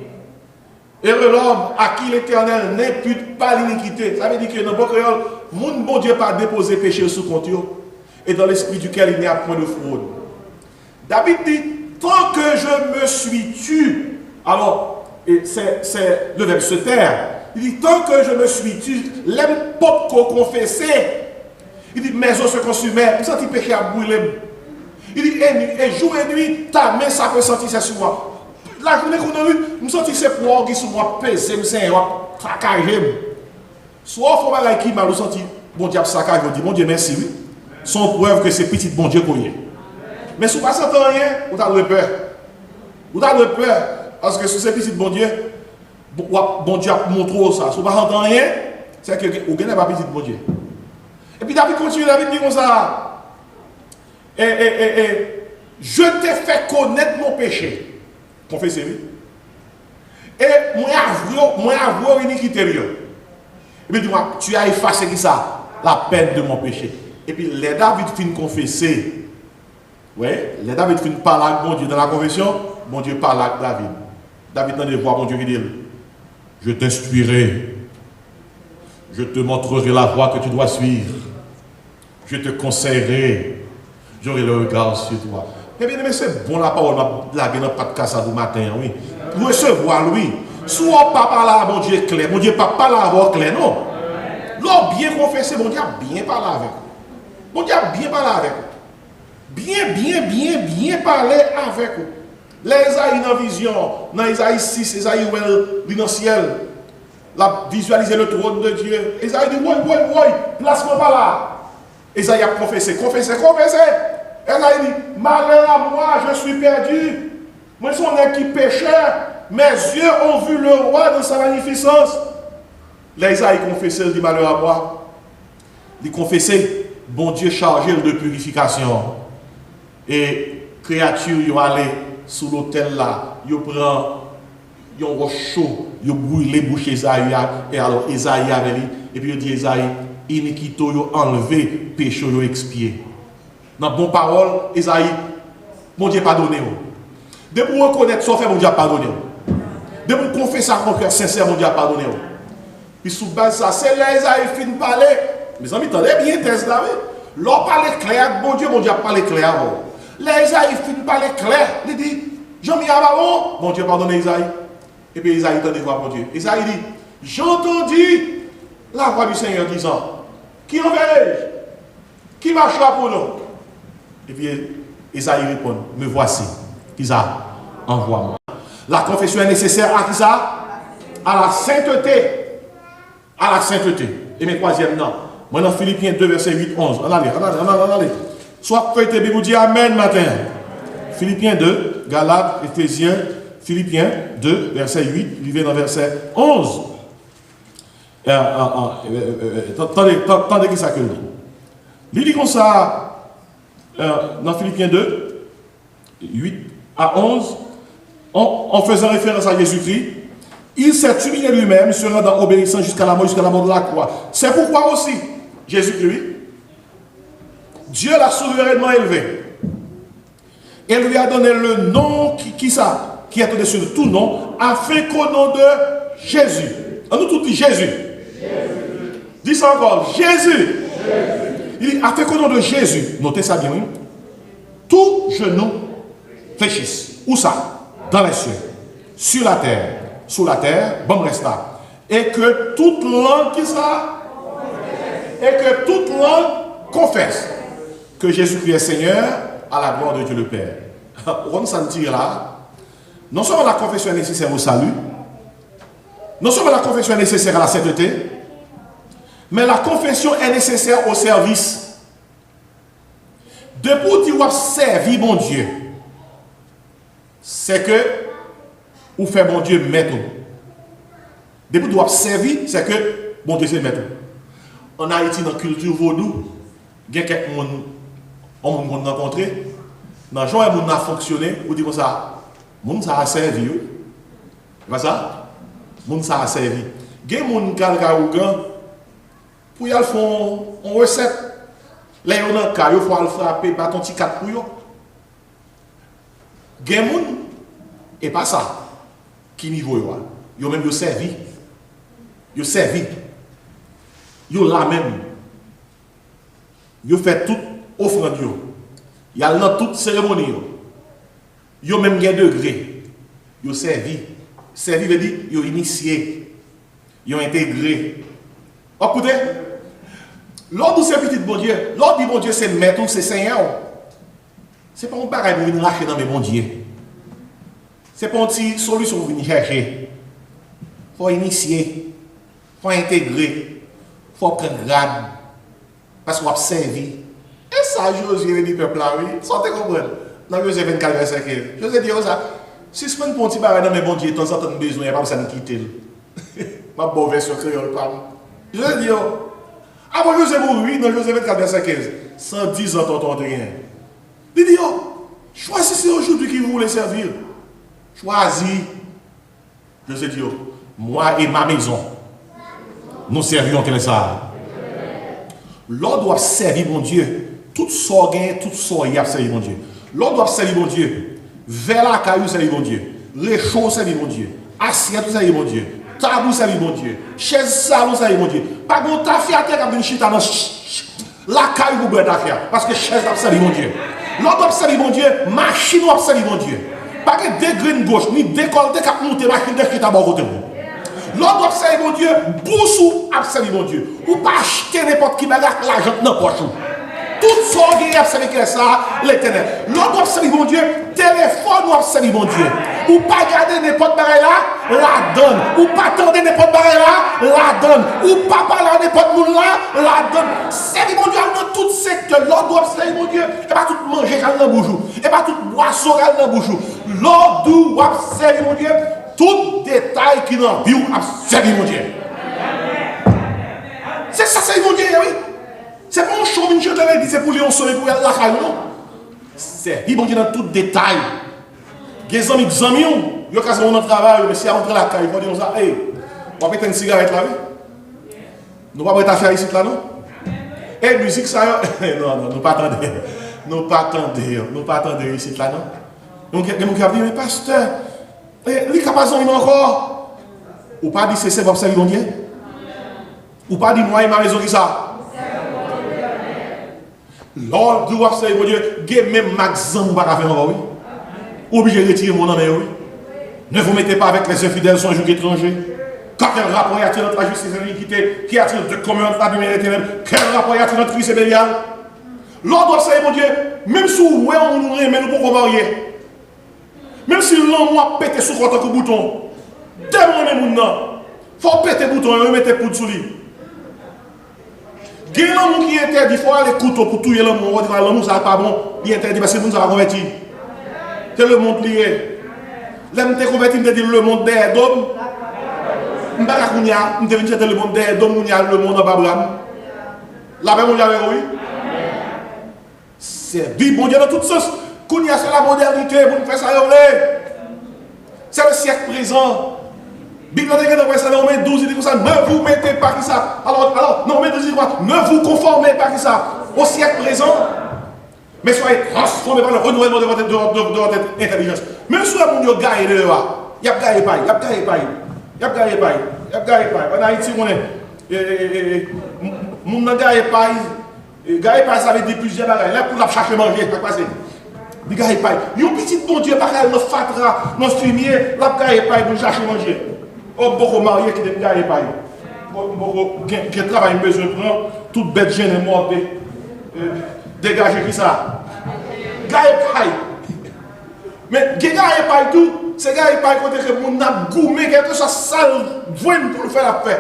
Heureux l'homme à qui l'Éternel n'impute pas l'iniquité. Ça veut dire que dans le bon créole, mon bon Dieu pas déposé péché sous compte et dans l'esprit duquel il n'y a point de fraude. David dit, tant que je me suis tu, alors, c'est le verbe se taire. Il dit, tant que je me suis tu, l'aime pas qu'on confessé. Il dit, mes os se consumaient, il sentit péché à brûler. Il dit, et jour et nuit, ta main ça peut sentir ça sur moi. La journée qu'on a eu, je sens ces poids qui sont moi pesés, je sais, traquagé. Soit il faut pas qui m'a senti, bon Dieu, saccage, je dis, bon Dieu, merci, oui. Sans preuve que c'est petit bon Dieu qu'on y est. Mais si vous ne sentez rien, vous avez peur. Vous avez peur. Parce que si c'est petit bon Dieu, bon Dieu a montré ça. Si vous ne sentez rien, c'est que vous n'avez pas petit bon Dieu. Et puis David continue, David dit comme ça. Je t'ai fait connaître mon péché. Confessez, oui. Et moi avoué l'iniquité. Et puis dis-moi, tu as effacé qui ça? La peine de mon péché. Et puis les David finit confesser. Oui, les David finit parler avec mon Dieu dans la confession. Mon Dieu parle avec David. David dans des voix, mon Dieu qui dit, je t'instruirai. Je te montrerai la voie que tu dois suivre. Je te conseillerai. J'aurai le regard sur toi. Eh bien, mais c'est bon la parole, la gueule n'a pas de casse du matin, oui. Pour recevoir, lui. Soit pas parler à mon Dieu clair, mon Dieu pas parler à voix clair, non. L'homme bien confessé, mon Dieu a bien parlé avec vous. Mon Dieu a bien parlé avec vous. Bien parlé avec vous. Les Isaïe dans la vision, dans Isaïe 6, Isaïe dans le ciel, la visualiser le trône de Dieu. Isaïe dit, oui, place-moi par là. Isaïe a confessé. Isaïe dit, malheur à moi, je suis perdu. Moi, je suis un qui pécheur. Mes yeux ont vu le roi de sa magnificence. Là, Isaïe confessait, il dit, malheur à moi. Il confessait, bon Dieu chargé de purification. Et créature, ils ont allé sous l'autel là, ils prennent, ils ont chaud, ils brûlent les bouches d'Isaïe. Et alors, Isaïe avait dit, et puis il dit, Isaïe, iniquité, ils ont enlevé, péché, ils ont expié. Dans bon parole, Isaïe, mon Dieu pardonné. De vous reconnaître ce fait, mon Dieu a pardonné. De vous confesser à mon cœur sincère, mon Dieu a pardonné. Puis sous base ça, c'est là Isaïe finit de parler. Mes amis, attendez bien, thèse là. L'on parle clair, mon Dieu a parlé clair. Là Isaïe finit de parler clair. Il dit, Jean-Mi Ababon, mon Dieu pardonne Isaïe. Et puis Isaïe tente de voir mon Dieu. Isaïe dit, j'entendis la voix du Seigneur disant, qui enverrai-je? Qui marchera pour nous? Et puis Isaïe répond, me voici. Isa, envoie-moi. La confession est nécessaire à qui ça? À la sainteté. À la sainteté. Et mes troisième nom. Moi dans Philippiens 2, verset 8, 11. On allez. Soit feuille tes vous dit Amen matin. Philippiens 2, Galates, Éphésiens, Philippiens 2, verset 8, vivez dans verset 11. Attendez qui ça que dit. Il dit comme ça, dans Philippiens 2, 8 à 11, en faisant référence à Jésus-Christ, il s'est humilié lui-même, se rendant obéissant jusqu'à la mort de la croix. C'est pourquoi aussi, Jésus-Christ, Dieu l'a souverainement élevé. Et lui a donné le nom qui est au-dessus de tout nom, afin qu'au nom de Jésus. On nous tout dit Jésus. Dis ça encore, Jésus. Il dit, afin qu'au nom de Jésus, notez ça bien, oui, tout genou fléchisse. Où ça? Dans les cieux, sur la terre, sous la terre, bon reste là. Et que toute langue qui sera, et que toute langue confesse que Jésus-Christ est Seigneur à la gloire de Dieu le Père. On sentir là, non seulement la confession est nécessaire au salut, non seulement la confession est nécessaire à la sainteté, mais la confession est nécessaire au service. Depuis que tu as servi mon Dieu, c'est que ou fait mon Dieu maître. Depuis que tu as servi, c'est que mon Dieu c'est maître. En Haïti, dans la culture vaudou, il y a quelques gens on m'a rencontré, dans le genre où on a fonctionné, on dit comme ça, monde ça a servi, c'est pas ça? Moun ça a servi. Gen moun kalkaougan pour y aller faire une recette. Là yon nan ka yo faut frapper bâton ti 4 pour yo. Gen moun et pas ça. Qui niveau yo? Yo même yo servi. Yo servi. Yo là même. Yo fait toute offrande yo. Y a dans toute cérémonie yo. Yo même gen degré. Yo servi. Servi veut dire yo initié. Yo intégré. Écoutez, l'ordre c'est petit bon Dieu. L'ordre du bon Dieu c'est maître, c'est Seigneur. C'est pas un bagage pour venir lâcher dans mes bon Dieu. C'est pas une petite solution pour venir chercher. Il faut initier, il faut intégrer, il faut prendre grade. Parce qu'on va servir. Et ça, Josué dit peuple là, oui. Sortez comprendre. Dans Josué 24, verset 15. Josué dit ça. Si je prends un petit bagage dans mes bon Dieu, de temps en temps, besoin, il n'y a pas besoin de quitter. Ma bonne version créole, pardon. Josué dit, avant Josué mourir, dans Josué 24, verset 15, 110 ans, tonton rien. Il dit, choisissez aujourd'hui qui vous voulez servir. Choisis. Josué dit, moi et ma maison, nous servions quel ça. L'ordre doit servir mon Dieu. Tout ça gain, tout ça y a servir mon Dieu. L'ordre doit servir mon Dieu. Vers la caillou servir mon Dieu. Réchaud servir mon Dieu. Assiette servir mon Dieu. Tabou servir mon Dieu. Chaise salon servir mon Dieu. Pas de tafia terre qui vient chita dans la caillou pour boire tafia. Parce que chaise doit servir mon Dieu. L'ordre doit servir mon Dieu. Machine doit servir mon Dieu. Pas que degré gauche ni décolleté qui monter machine de chita à côté. L'autre observe mon Dieu, boussou observe mon Dieu. Ou pas acheter n'importe qui bagarre l'argent dans la poche. Tout ça qui est observé que ça, l'éternel. L'autre observe mon Dieu, téléphone ou observe mon Dieu. Ou pas garder n'importe bagarre là, la donne. Ou pas attendre n'importe bagarre là, la donne. Ou pas parler à n'importe monde là, la donne. Serve mon Dieu dans tout secteur. L'autre observe mon Dieu, et pas tout manger dans le bouchou. Et pas tout boisson dans le bouchou. L'autre observe mon Dieu. Tout détail qui dans la vie a servi mon Dieu. C'est ça, c'est mon Dieu, oui. C'est pas un show, une chose de l'église, c'est pour lui, on sauve pour la caille, non. C'est mon Dieu dans tout détail. Les amis, ils ont quasiment dans le travail, mais si on rentre la caille, ils vont dire ça, hey, on va mettre une cigarette là, oui. Nous ne pouvons pas faire ici là, non. Et musique, ça, non, nous pas attendre. Nous pas attendre ici là, non. Donc, il y a des gens qui disent, mais pasteur, les capables de encore. Ou pas dire c'est pour servir mon Dieu. Ou pas dire moi et ma maison qui ça. L'ordre doit servir mon Dieu. Même maximum ou pas faire encore, oui. Obligé de retirer mon nom, oui. Ne vous mettez pas avec les infidèles sans joug étranger. Quel rapport y a-t-il entre la justice et l'iniquité? Qu'y a-t-il de commun entre la lumière et les ténèbres? Quel rapport y a-t-il entre Christ et Bélial? L'ordre doit servir mon Dieu. Même si on nous remet, nous pouvons marier. Même si l'homme a pété sous contre le bouton, tellement même il faut péter le bouton et mettre le poudre sous lui. Il y a l'homme qui interdit, il faut aller couteau pour tuer l'homme, on va dire l'homme, ça n'est pas bon, il interdit parce que nous avons converti. C'est le monde lié. L'homme qui est converti, il dit le monde des d'hommes. Je ne vais pas le monde des d'hommes, le monde en Babram. La même monde avec oui. C'est vie, bon Dieu, dans tout sens. C'est la modernité pour nous faire ça. C'est le siècle présent. Bible de Genèse, on met 12, il dit comme ça, ne vous mettez pas qui ça. Alors, non, mais 12, il dit quoi? Ne vous conformez pas qui ça. Au siècle présent, mais soyez transformés par le renouvellement de votre intelligence. Même si vous avez gagné de là, il y a gagné pas, il y a gagné pas, il y a gagné pas, il y a gagné pas. En Haïti, on est. Mon gagné pas, ça veut dire plusieurs bagages. Là, pour la chercher manger, pas passer. Il y a un petit bon Dieu, par exemple, dans fatra, dans fumier, là, il y a pour chercher manger. Oh, beaucoup mariés qui ne gagnent pas. Beaucoup qui travaillent, besoin de prendre, toute bête gêne est morte. Dégager qui ça? Gagne mais gagne pas tout, c'est gagne pas côté que mon a goumé quelque chose sale voine pour faire la paix.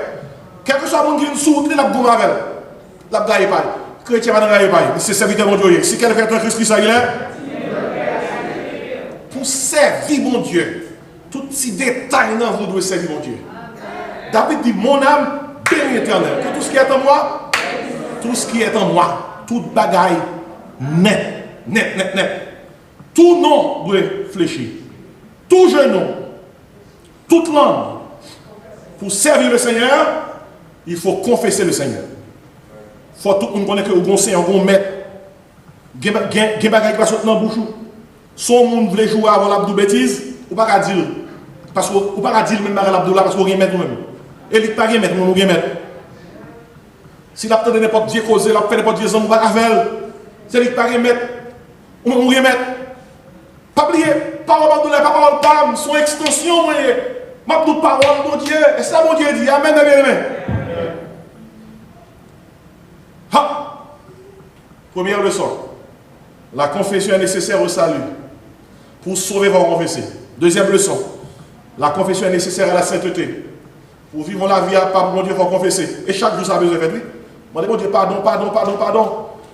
Quelque chose mon qui une soutenir la goumé avec. La gagne pas. Chrétien va gagne pas. C'est serviteur mon Dieu. Si quelqu'un fait un Christ ça il est pour servir mon Dieu. Tout petit détail dans vous devez servir mon Dieu. David dit mon âme bénis l'Éternel. Que tout ce qui est en moi, tout ce qui est en moi, toute bagaille net. Tout nom doit fléchir. Tout genou, toute langue Pour servir le Seigneur, il faut confesser le Seigneur. Il faut tout le monde connaître que vous avez un bon maître. Il y a des bagages qui passent dans la bouche. Si on veut jouer avant l'abdou bêtise, ou pas dire. Parce que ou pas dire même l'abdou là parce que vous avez maître vous-même. Et il pas maître, vous avez maître. Si la peut n'importe Dieu causé, la fait n'importe Dieu, on va pas faire. C'est lui qui pas maître. Ou vous maître. Pas oublier, parole d'abdou là, parole pam, son extension moyen. M'abdou parole mon Dieu, et ça mon Dieu dit amen amen. Ha! Première leçon. La confession est nécessaire au salut. Pour sauver, il faut confesser. Deuxième leçon. La confession est nécessaire à la sainteté. Pour vivre la vie à part, mon Dieu, il faut confesser. Et chaque jour, ça a besoin de faire. Mon Dieu, pardon.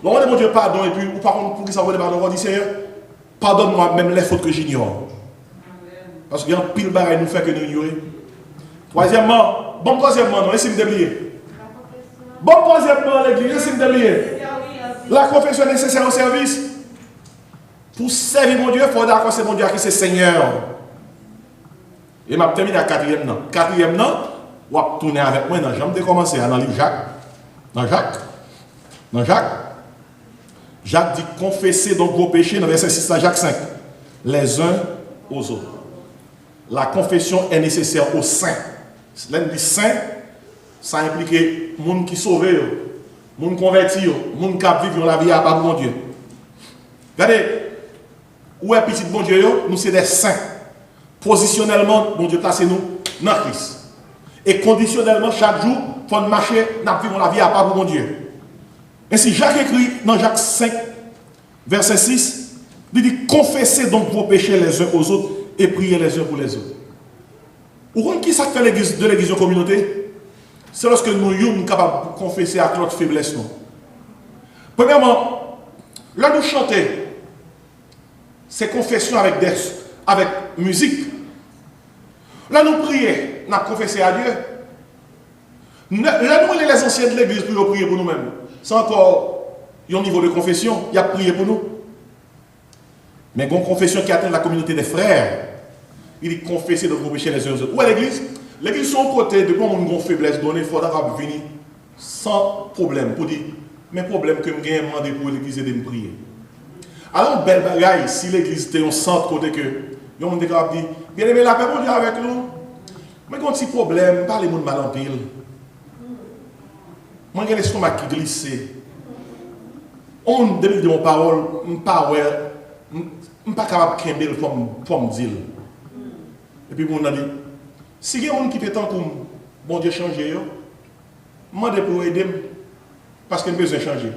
Non, mon Dieu, pardon. Et puis, ou par contre, pour qu'il s'envoie pardon, on dit Seigneur, pardonne-moi même les fautes que j'ignore. Parce qu'il y a un pile bagaille nous fait que nous ignorer. Troisièmement, non, laissez-moi déblier. Troisièmement, l'église, laissez-moi déblier. La confession est nécessaire au service. Pour servir mon Dieu, il faut d'accord, c'est mon Dieu qui c'est Seigneur. Et je termine à quatrième nom. Quatrième nom, on va tourner avec moi dans la jambe de commencer dans le livre Jacques. Dans Jacques. Jacques dit confessez donc vos péchés dans verset 6 à Jacques 5. Les uns aux autres. La confession est nécessaire aux saints. L'un dit saint, ça implique les gens qui sauvent, les gens convertis, les gens qui vivent la vie à part de mon Dieu. Regardez, où est petit bon Dieu? Nous sommes des saints. Positionnellement, mon Dieu place nous dans Christ. Et conditionnellement, chaque jour, il faut marcher, nous vivons la vie à part de mon Dieu. Ainsi, Jacques écrit dans Jacques 5, verset 6, il dit confessez donc vos péchés les uns aux autres et priez les uns pour les autres. Vous comprenez qui ça fait de l'église de communauté? C'est lorsque nous sommes capables de confesser à notre faiblesse. Premièrement, là nous chanter, c'est confession avec musique. Là nous prier, nous confesser à Dieu. Là nous les anciens de l'église pour prier pour nous-mêmes. C'est encore un niveau de confession, il y a prié pour nous. Mais une confession qui atteint la communauté des frères, il dit confesser de vos péchés les uns aux autres. Où est l'église? L'église, son côté, depuis qu'on a une faiblesse donnée, il faudra venir sans problème pour dire, mais problème que je demandé pour l'église de me prier. Alors, belle bagaille, si l'église était un centre côté que, il y a un déclare dit, bien aimé, la paix pour Dieu avec nous. Mais quand il y a un problème, parlez moi de mal en pile. Moi, j'ai l'estomac qui glisse. On débute de mon parole, je ne suis pas capable de kember pour me dire. Et puis, on a dit, si il y a un qui fait tant pour bon Dieu changer, je demande pour aider parce qu'il a besoin de changer.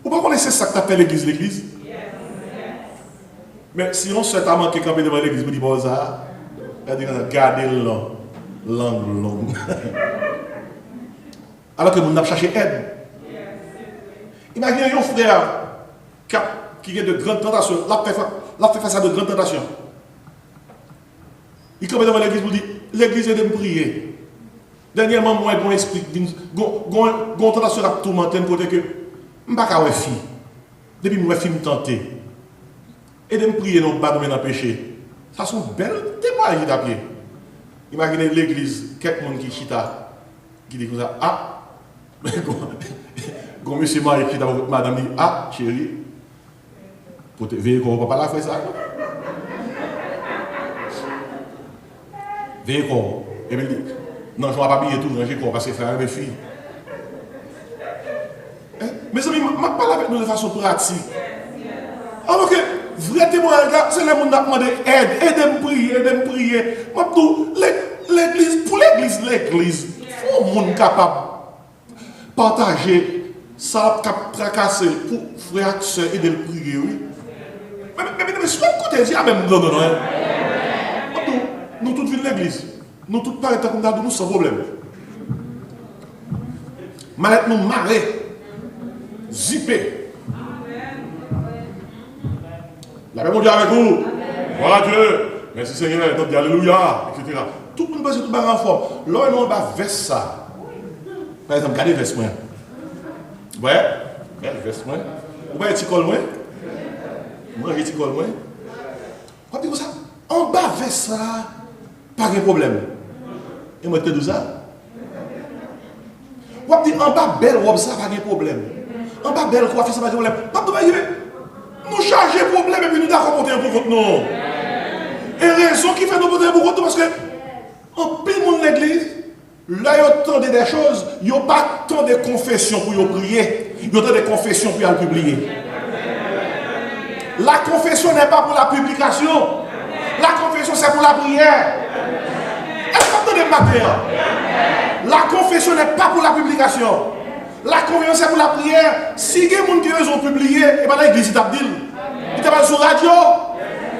Vous ne connaissez ça que tu appelles l'église? Mais sinon, c'est à manquer camper devant l'église, vous dites, bon, ça, gardez langue longue. Alors que nous avons cherché aide. Imaginez un frère qui a de grandes tentations, l'a fait face à de grandes tentations. Il campe devant l'église pour dire, l'église est de me prier. Dernièrement, moi, j'ai un esprit, j'ai une tentation à tourmenter, côté que je ne suis pas qu'à fille. Depuis que je suis tenté. Et de me prier, non pas dans le péché. Ça sont belles témoignages d'apied. Imaginez l'église, quelqu'un qui chita, qui dit comme ça, ah, quand monsieur Marie qui madame dit, ah, chérie, pour te veiller qu'on ne va pas la faire ça. Veillez qu'on. Et puis il dit, non, je ne vais pas payer tout, j'ai quoi, parce que frère et mes filles. Mes amis, je parle avec nous de façon pratique. Alors que, vrai témoignage, c'est le monde qui a demandé aide, aidez-me prier. L'église, pour l'église, il faut un monde capable de partager ça, tracasser pour frère, soeur, aider le prier, oui. Mais sur le côté, il y a même non. Nous tous vivons l'église. Nous tous paraît comme ça, nous sans problème. Malette nous marrer, zipper. La paix, mon Dieu, avec vous. Voilà Dieu. Merci Seigneur. Donc, alléluia, etc. Tout le monde passe tout le monde en forme. Là, on va vers ça. Par exemple, regardez vers moi. Ouais, regardez vers moi. Vous voyez, tu colles moi. Moi, je colles moi. Regardez comme ça. En bas vers ça. Pas de problème. Et moi, je te dis ça. Ou dit en bas belle robe ça pas de problème. En bas belle coiffure ça pas de problème. Pas de problème. Nous charger problème et puis nous d'accord pour contre non. Et raison qui fait nous porter pour contre parce que en pile monde l'église là il entend des choses, il n'y a pas tant de confessions pour prier, il y a tant de confessions pour le publier. La confession n'est pas pour la publication. La confession c'est pour la prière. Est-ce que vous entendez matin? La confession n'est pas pour la publication. La confession c'est pour la prière. Si il y a des gens qui ont publié, et bien l'église t'a dit. Il t'a sur radio,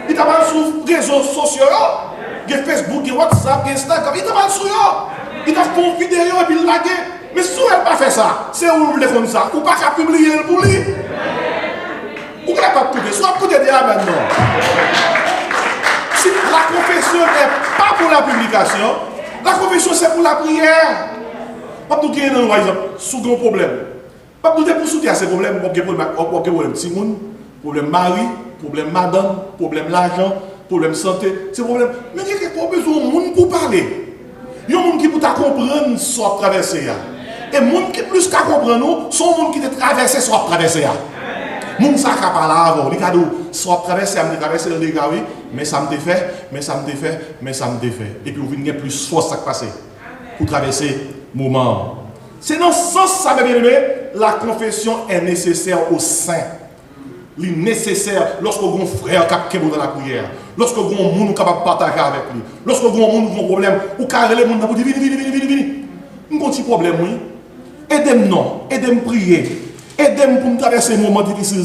il t'a sur réseaux sociaux, il y a Facebook, il y a WhatsApp, il y a Instagram, il t'a sur eux. Il t'a fait une vidéo et puis il l'a gagné. Mais si vous n'avez pas fait ça, c'est où vous voulez comme ça. Ou pas qu'à publier pour lui. Ou qu'à pas publier. Soit pour aider maintenant. Si la confession n'est pas pour la publication, la confession c'est pour la prière. Pas tout gagner par exemple, sous gros problème. Pas tout pour soutenir ces problèmes, problème Simone, problème mari, problème madame, problème l'argent, problème santé, c'est problème. Mais il y a pas besoin de monde pour parler. Il y a des gens qui peuvent comprendre ce qu'on traverse. Et les gens qui plus qu'à comprendre nous, sont les gens qui ont traversé ce qu'on traverse. Les gens qui ont parlé avant, ils ont dit, ce qu'on traverse, le dégât, oui, mais ça me fait, mais ça me fait, mais ça me fait. Et puis vous venez plus force à passer pour traverser le moment. C'est dans ce sens, ça bien aimé, la confession est nécessaire au sein. Il est nécessaire lorsque vous avez un frère qui est dans la prière, lorsque vous avez un monde capable de partager avec lui, lorsque vous avez un monde qui a un problème, ou carré les gens pour dire vini. Un petit problème, oui. Aidez-moi, aidez-moi à prier, aidez-moi pour me traverser les moments difficiles,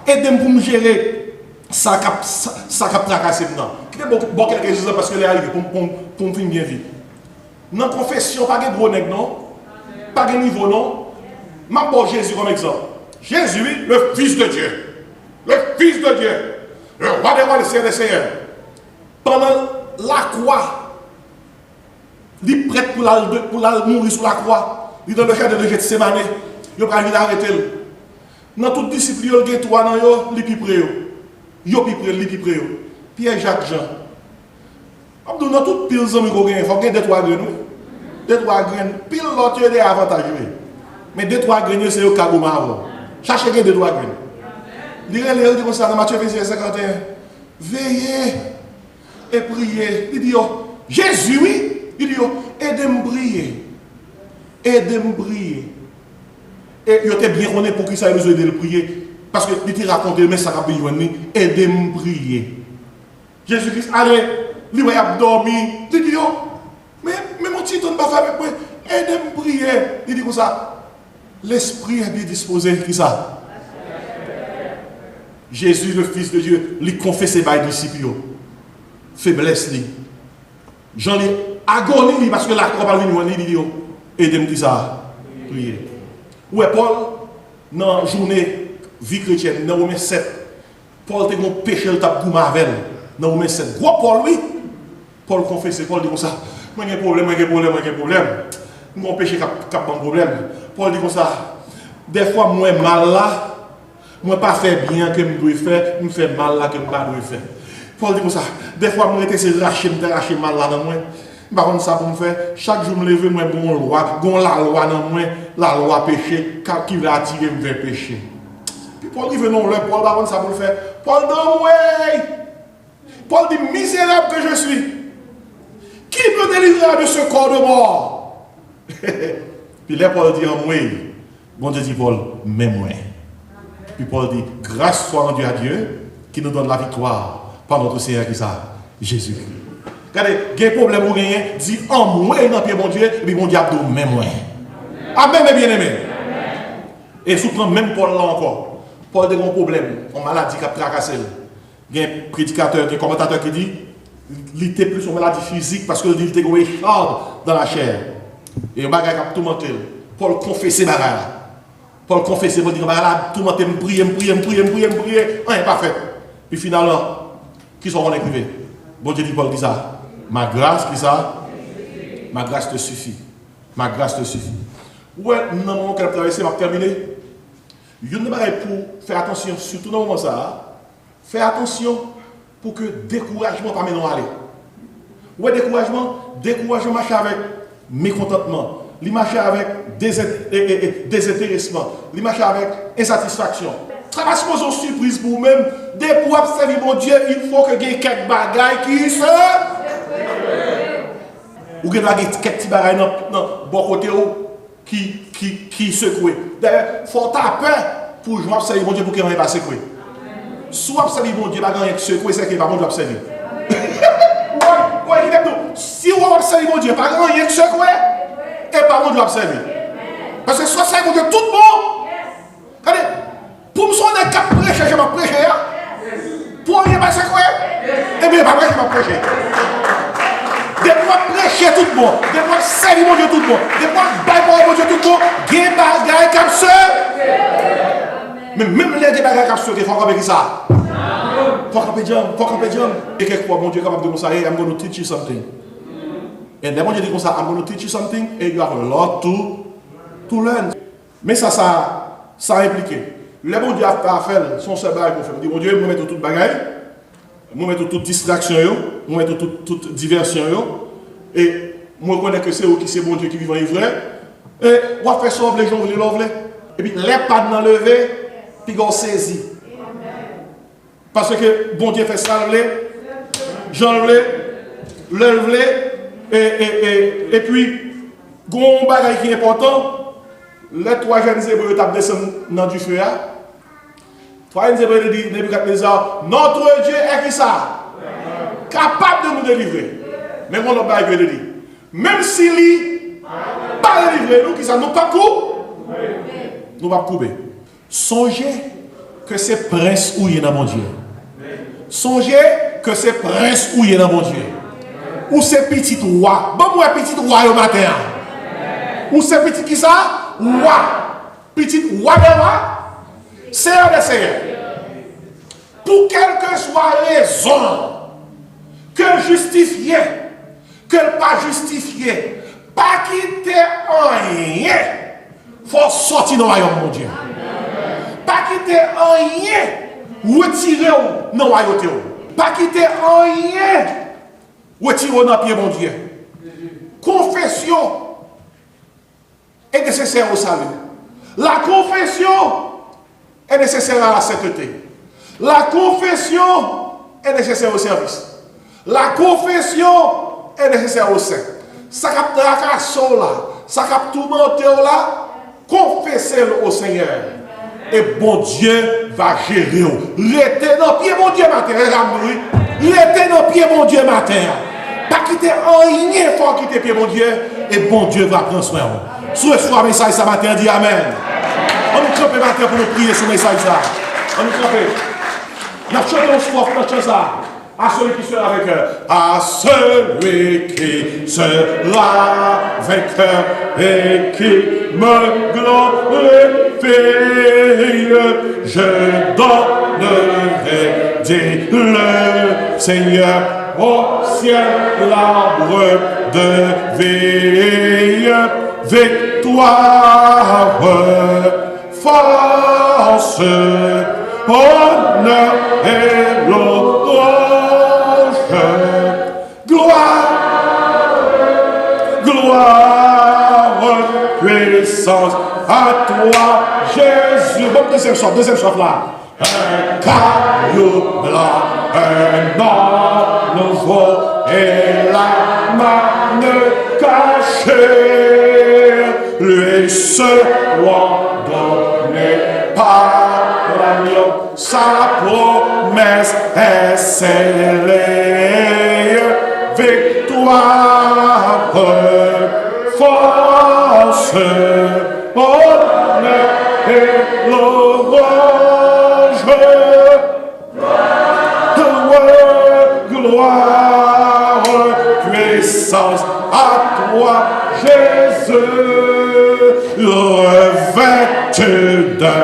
aidez-moi pour me gérer ça qui a tracassé maintenant. Bon, quelque chose parce que les arrivé pour me finir bien vite. Dans la confession, pas de gros nègre, non? Pas de niveau, non? Je prends Jésus comme exemple. Jésus, le Fils de Dieu. Le Fils de Dieu. Le roi des rois, le Seigneur des seigneurs. Pendant la croix, il est prêt pour mourir sur la croix. Il est dans le jardin de Gethsémane. Il va venir arrêter. Dans toute discipline, il y a trois dans eux, il est plus près. Il est plus près. Pierre, Jacques, Jean. Dans toute pile, il faut gagner des trois graines. Des trois graines. Pile, l'autre, il est avantageux. Mais des trois graines, c'est au Kagouma avant. Cherchez des trois graines. Il dit comme ça dans Matthieu 51. Veillez et priez. Il dit, Jésus, oui. Il dit, aidez-moi à prier. Aidez-moi à prier. Et il était bien connu pour qui ça a besoin de le prier. Parce qu'il était raconté, mais ça a besoin de aidez-moi à prier. Jésus-Christ, allez, lui, il a dormi. Il dit, mais mon petit ton pas fait avec moi. Aidez-moi à prier. Il dit comme ça. L'esprit est bien disposé. Qui ça? Jésus, le Fils de Dieu, lui confesse par les disciples. Faiblesse, lui. Jean, lui, agonie, parce que la croix va venir, il dit, aidez-moi qui ça? Prier. Où est Paul? Dans la journée, vie chrétienne, dans Romains 7, Paul a un péché, il tape pour Marvel. Dans Romains 7, gros Paul, oui. Paul confesse, Paul dit comme ça. Moi, j'ai un problème. Mon péché cap un problème. Paul dit comme ça. Des fois, moi, mal là. Moi, pas faire bien que je dois faire, je fais mal là que je ne dois pas faire. Paul dit comme ça. Des fois, moi, je suis raché mal là dans moi. Par contre, ça pour me faire. Chaque jour, je me lève, moi, la loi dans moi, la loi péché, qui va attirer vers péché. Puis Paul dit, non, Paul, par contre, ça pour le faire. Paul dit, ouais. Paul dit, misérable que je suis. Qui peut délivrer de ce corps de mort? Puis là, Paul dit, en moi. Bon Dieu dit, Paul, mais moi. Puis Paul dit, grâce soit rendue à Dieu qui nous donne la victoire par notre Seigneur qui ça, Jésus-Christ. Regardez, il y a un problème où il dit en moi, dans pied mon Dieu, et puis mon diable dit même moi. Amen, mes bien-aimés. Et souvent, même Paul là encore, Paul a un problème, une maladie qui a tracassé. Il y a un prédicateur, un commentateur qui dit, il était plus une maladie physique parce qu'il était un écharde dans la chair. Et un bagage qui a tout monté. Paul confessait bagage. Paul confessait, Paul dit, tout le monde me prier, rien pas fait. Puis finalement, qui sont écrivés? Bon Dieu dit, Paul dit ça. Ma grâce, qui ça? Ma grâce te suffit. Ma grâce te suffit. Ouais, dans le moment qu'elle a traversé, m'a terminé. Il y a une chose pour faire attention, surtout dans le moment ça. Faire attention pour que le découragement ne pas mener à aller. Ouais, découragement marche avec mécontentement. Il marche avec désintéressement. Il marche avec insatisfaction. Ça va se poser une surprise pour vous-même. Dès pour observer mon Dieu, il faut que vous ayez quelques bagailles qui se. Ou que vous ayez quelques petits bagailles dans bon côté qui secouent. D'ailleurs, il faut avoir peur pour jouer observer mon Dieu pour qu'il n'y ait pas secoué. Soit observer mon Dieu, il n'y a rien qui secoué, c'est qu'il n'y a pas bon observer. Si vous observez mon Dieu, pas grand rien que secoué, et pas bon Dieu observer. Parce que soit ça, mon Dieu, tout bon. Regardez, pour me sonner qu'à prêcher, je vais prêcher. Pour rien pas secoué, et bien, pas prêcher, je vais prêcher. Des fois, prêcher tout bon. Des fois, servir mon Dieu tout bon. Des fois, bailler mon Dieu tout bon. Des bagailles comme ça. Mais même les bagailles comme ça, il faut comprendre ça. Faut camper jam. Et quelquefois, mon Dieu est capable de dire ça, hey, I'm going to teach you something. And then, mon Dieu dit comme ça, I'm going to teach you something, and you have a lot to learn. Mais ça implique. Le bon Dieu a fait son seul bagage pour faire. Il dit, mon Dieu, je vais mettre toute bagaille, je vais mettre toute distraction, je vais mettre toute diversion, et je reconnais que c'est eux qui c'est bon Dieu qui vivent en ivraie. Et on va faire ça, les gens, et puis, les pas dans lever, puis on saisit. Parce que bon Dieu fait ça, j'enlève, et puis, un bagage qui est important, les trois jeunes hébreux descendent dans du feu. Trois jeunes hébreux disent, notre Dieu est qui ça? Capable de nous délivrer. Mais mon autre bagage dit, même s'il n'est pas délivré, nous qui ça, nous pas couper. Nous pas couper. Songez que c'est prince où il est dans mon Dieu. Songez que c'est prince où il est dans mon Dieu. Ou c'est petit roi. Bon, moi, petit roi au matin. Ou c'est petit qui ça? Roi. Petit roi de roi. Seigneur de Seigneur. Pour quelle que soit raison, que justifier, que pas justifier, pas quitter rien, il faut sortir dans le royaume, mon Dieu. Pas quitter rien, retirer dans le royaume. Pas quitter rien, retirer dans le pied, mon Dieu. Confession est nécessaire au salut. La confession est nécessaire à la sainteté. La confession est nécessaire au service. La confession est nécessaire au saint. Ça capte la casse là, ça capte tout monter là, confessez-le au Seigneur. Et bon Dieu va gérer. Restez dans le pied, mon Dieu, matin. Restez dans le pied, mon Dieu, matin. Pas quitter rien, il faut quitter pied, mon Dieu. Et bon Dieu va prendre soin. Sous le soir, message, ça matin, dit Amen. On nous trompe matin pour nous prier sur le message. Ça. On nous trompe. Il y a chanté au soir, on chante ça. À celui qui sera avec eux. À celui qui sera avec eux et qui me glorifie, je donnerai, dit le Seigneur, au ciel l'arbre de vie, victoire, force, honneur et louange, gloire, puissance à toi, Jésus. Bon, deuxième chant là. Un caillou blanc, un or nouveau et la manne cachée, lui seront donnés par l'agneau, sa promesse est scellée, victoire, force, honneur et louange, gloire, puissance à toi, Jésus, revêtu de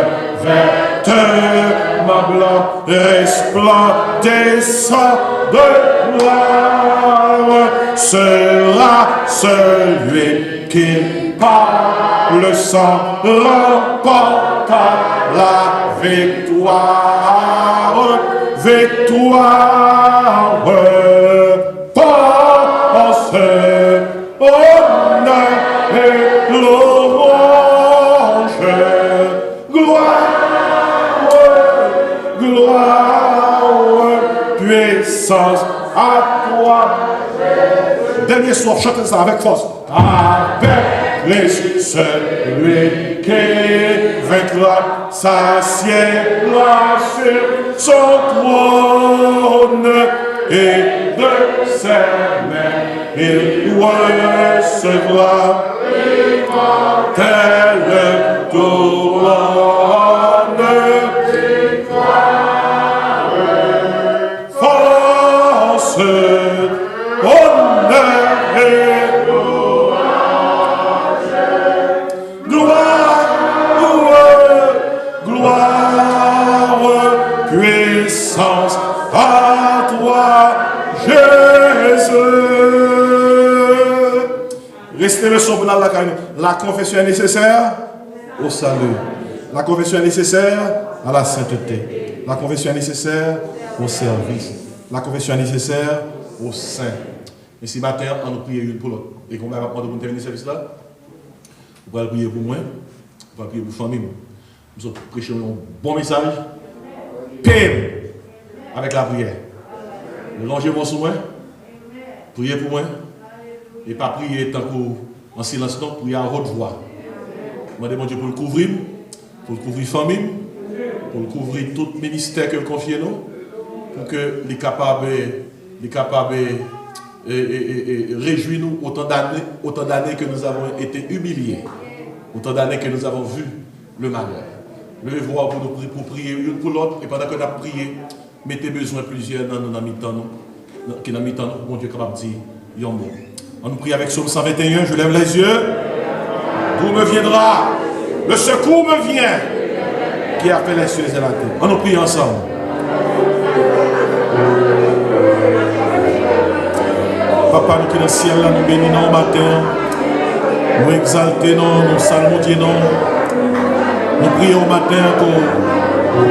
vêtements blancs, resplendissant de gloire, sera celui qui par le sang remporta la victoire, victoire, par honneur et louange. Gloire, gloire, puissance à toi. Dernier soir, chantez ça avec force. Avec les celui qui vaincra s'assiedra sur son trône et de ses mains il recevra l'immortelle couronne. Force, honneur et gloire, puissance à toi, Jésus. Restez le son pour la confession est nécessaire au salut. La confession est nécessaire à la sainteté. La confession est nécessaire au service. La confession est nécessaire au saint. Et si matin, on nous prie une pour l'autre. Et qu'on va prendre pour terminer ce service-là, on va prier pour moi, on va prier pour la famille. Nous allons prêcher un bon message. Paix avec la prière. Longez-moi sur moi. Priez pour moi. Et pas prier tant qu'en silence, non, prier à haute voix. Demandez mon Dieu pour le couvrir la famille, pour le couvrir tout ministère que confie nous, pour que les capables réjouir nous autant d'années que nous avons été humiliés, autant d'années que nous avons vu le malheur. Levez-vous pour prier une pour l'autre, et pendant que nous avons prié, mettez besoin plusieurs dans nos mi-temps, qui dans mi-temps, mon Dieu capable de dire, Yombo. On nous prie avec Psaume 121, je lève les yeux. D'où me viendra? Le secours me vient. Qui a fait les cieux et la terre? On nous prie ensemble. Papa, nous qui dans le ciel, là, nous bénissons au matin. Nous exaltons, nous salmodions. Nous prions au matin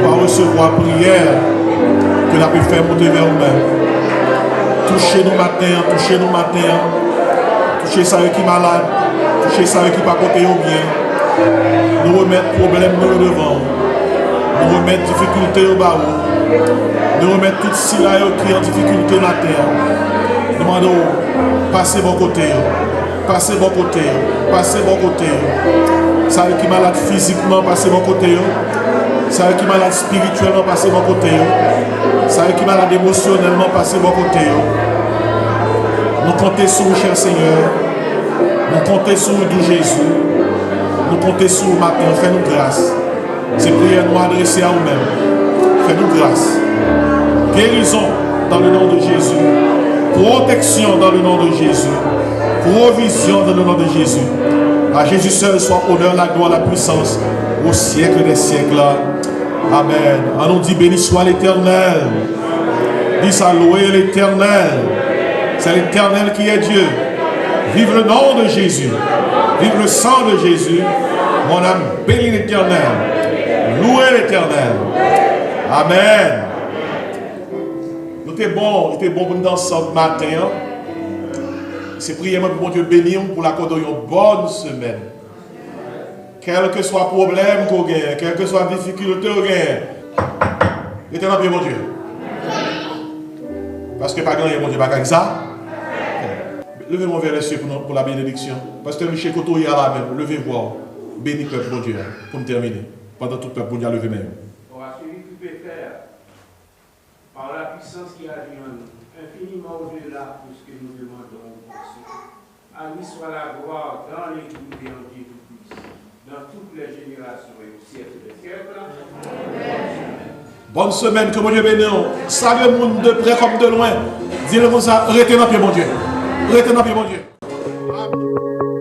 pour recevoir prière que nous avons fait monter vers nous-mêmes. Touchez-nous matin, touchez-nous matin. Touchez ça qui est malade, touchez ça qui n'est pas côté au bien. Nous remettre problème nous devant. Nous remettre difficulté au bas. Nous remettre tout ce qui est en difficulté la terre. Nous demandons, passez bon côté. Passez bon côté. Passez bon côté. Ça qui est malade physiquement, passez bon côté. Ça qui est malade spirituellement, passez bon côté. Ça qui est malade émotionnellement, passez bon côté. Nous comptons sur vous, cher Seigneur. Nous comptons sur vous, Jésus. Nous comptons sur vous matin. Fais-nous grâce. Ces prières nous adressées à nous-mêmes. Fais-nous grâce. Guérison dans le nom de Jésus. Protection dans le nom de Jésus. Provision dans le nom de Jésus. À Jésus seul soit honneur, la gloire, la puissance au siècle des siècles. Amen. On nous dit béni soit l'Éternel. Dis ça, louer l'Éternel. C'est l'Éternel qui est Dieu. Vive le nom de Jésus. Vive le sang de Jésus. Mon âme bénit l'Éternel. Louez l'Éternel. Amen. Nous était bon pour nous danser ce matin. C'est prier pour mon Dieu bénir pour l'accorder une bonne semaine. Quel que soit le problème qu'on gagne, quelle que soit la difficulté qu'on gagne, l'Éternel bien mon Dieu. Parce que pas grand mon Dieu, pas comme ça. Levez-moi vers les cieux pour la bénédiction. Pasteur Michel Koto est là même. Levez-vous. Bénis le peuple, mon Dieu. Pour nous terminer. Pendant tout le peuple, mon Dieu, levez même. Celui qui peut faire, par la puissance qui agit en nous, infiniment au-delà de ce que nous demandons. À lui soit la gloire dans les jours et en Dieu tout-puissant, dans toutes les générations et au siècle des siècles. Amen. Bonne semaine, que mon Dieu bénisse. Salut le monde de près comme de loin. Dis-le comme ça, retenez pied, mon Dieu. Retenez pied, mon Dieu. Amen.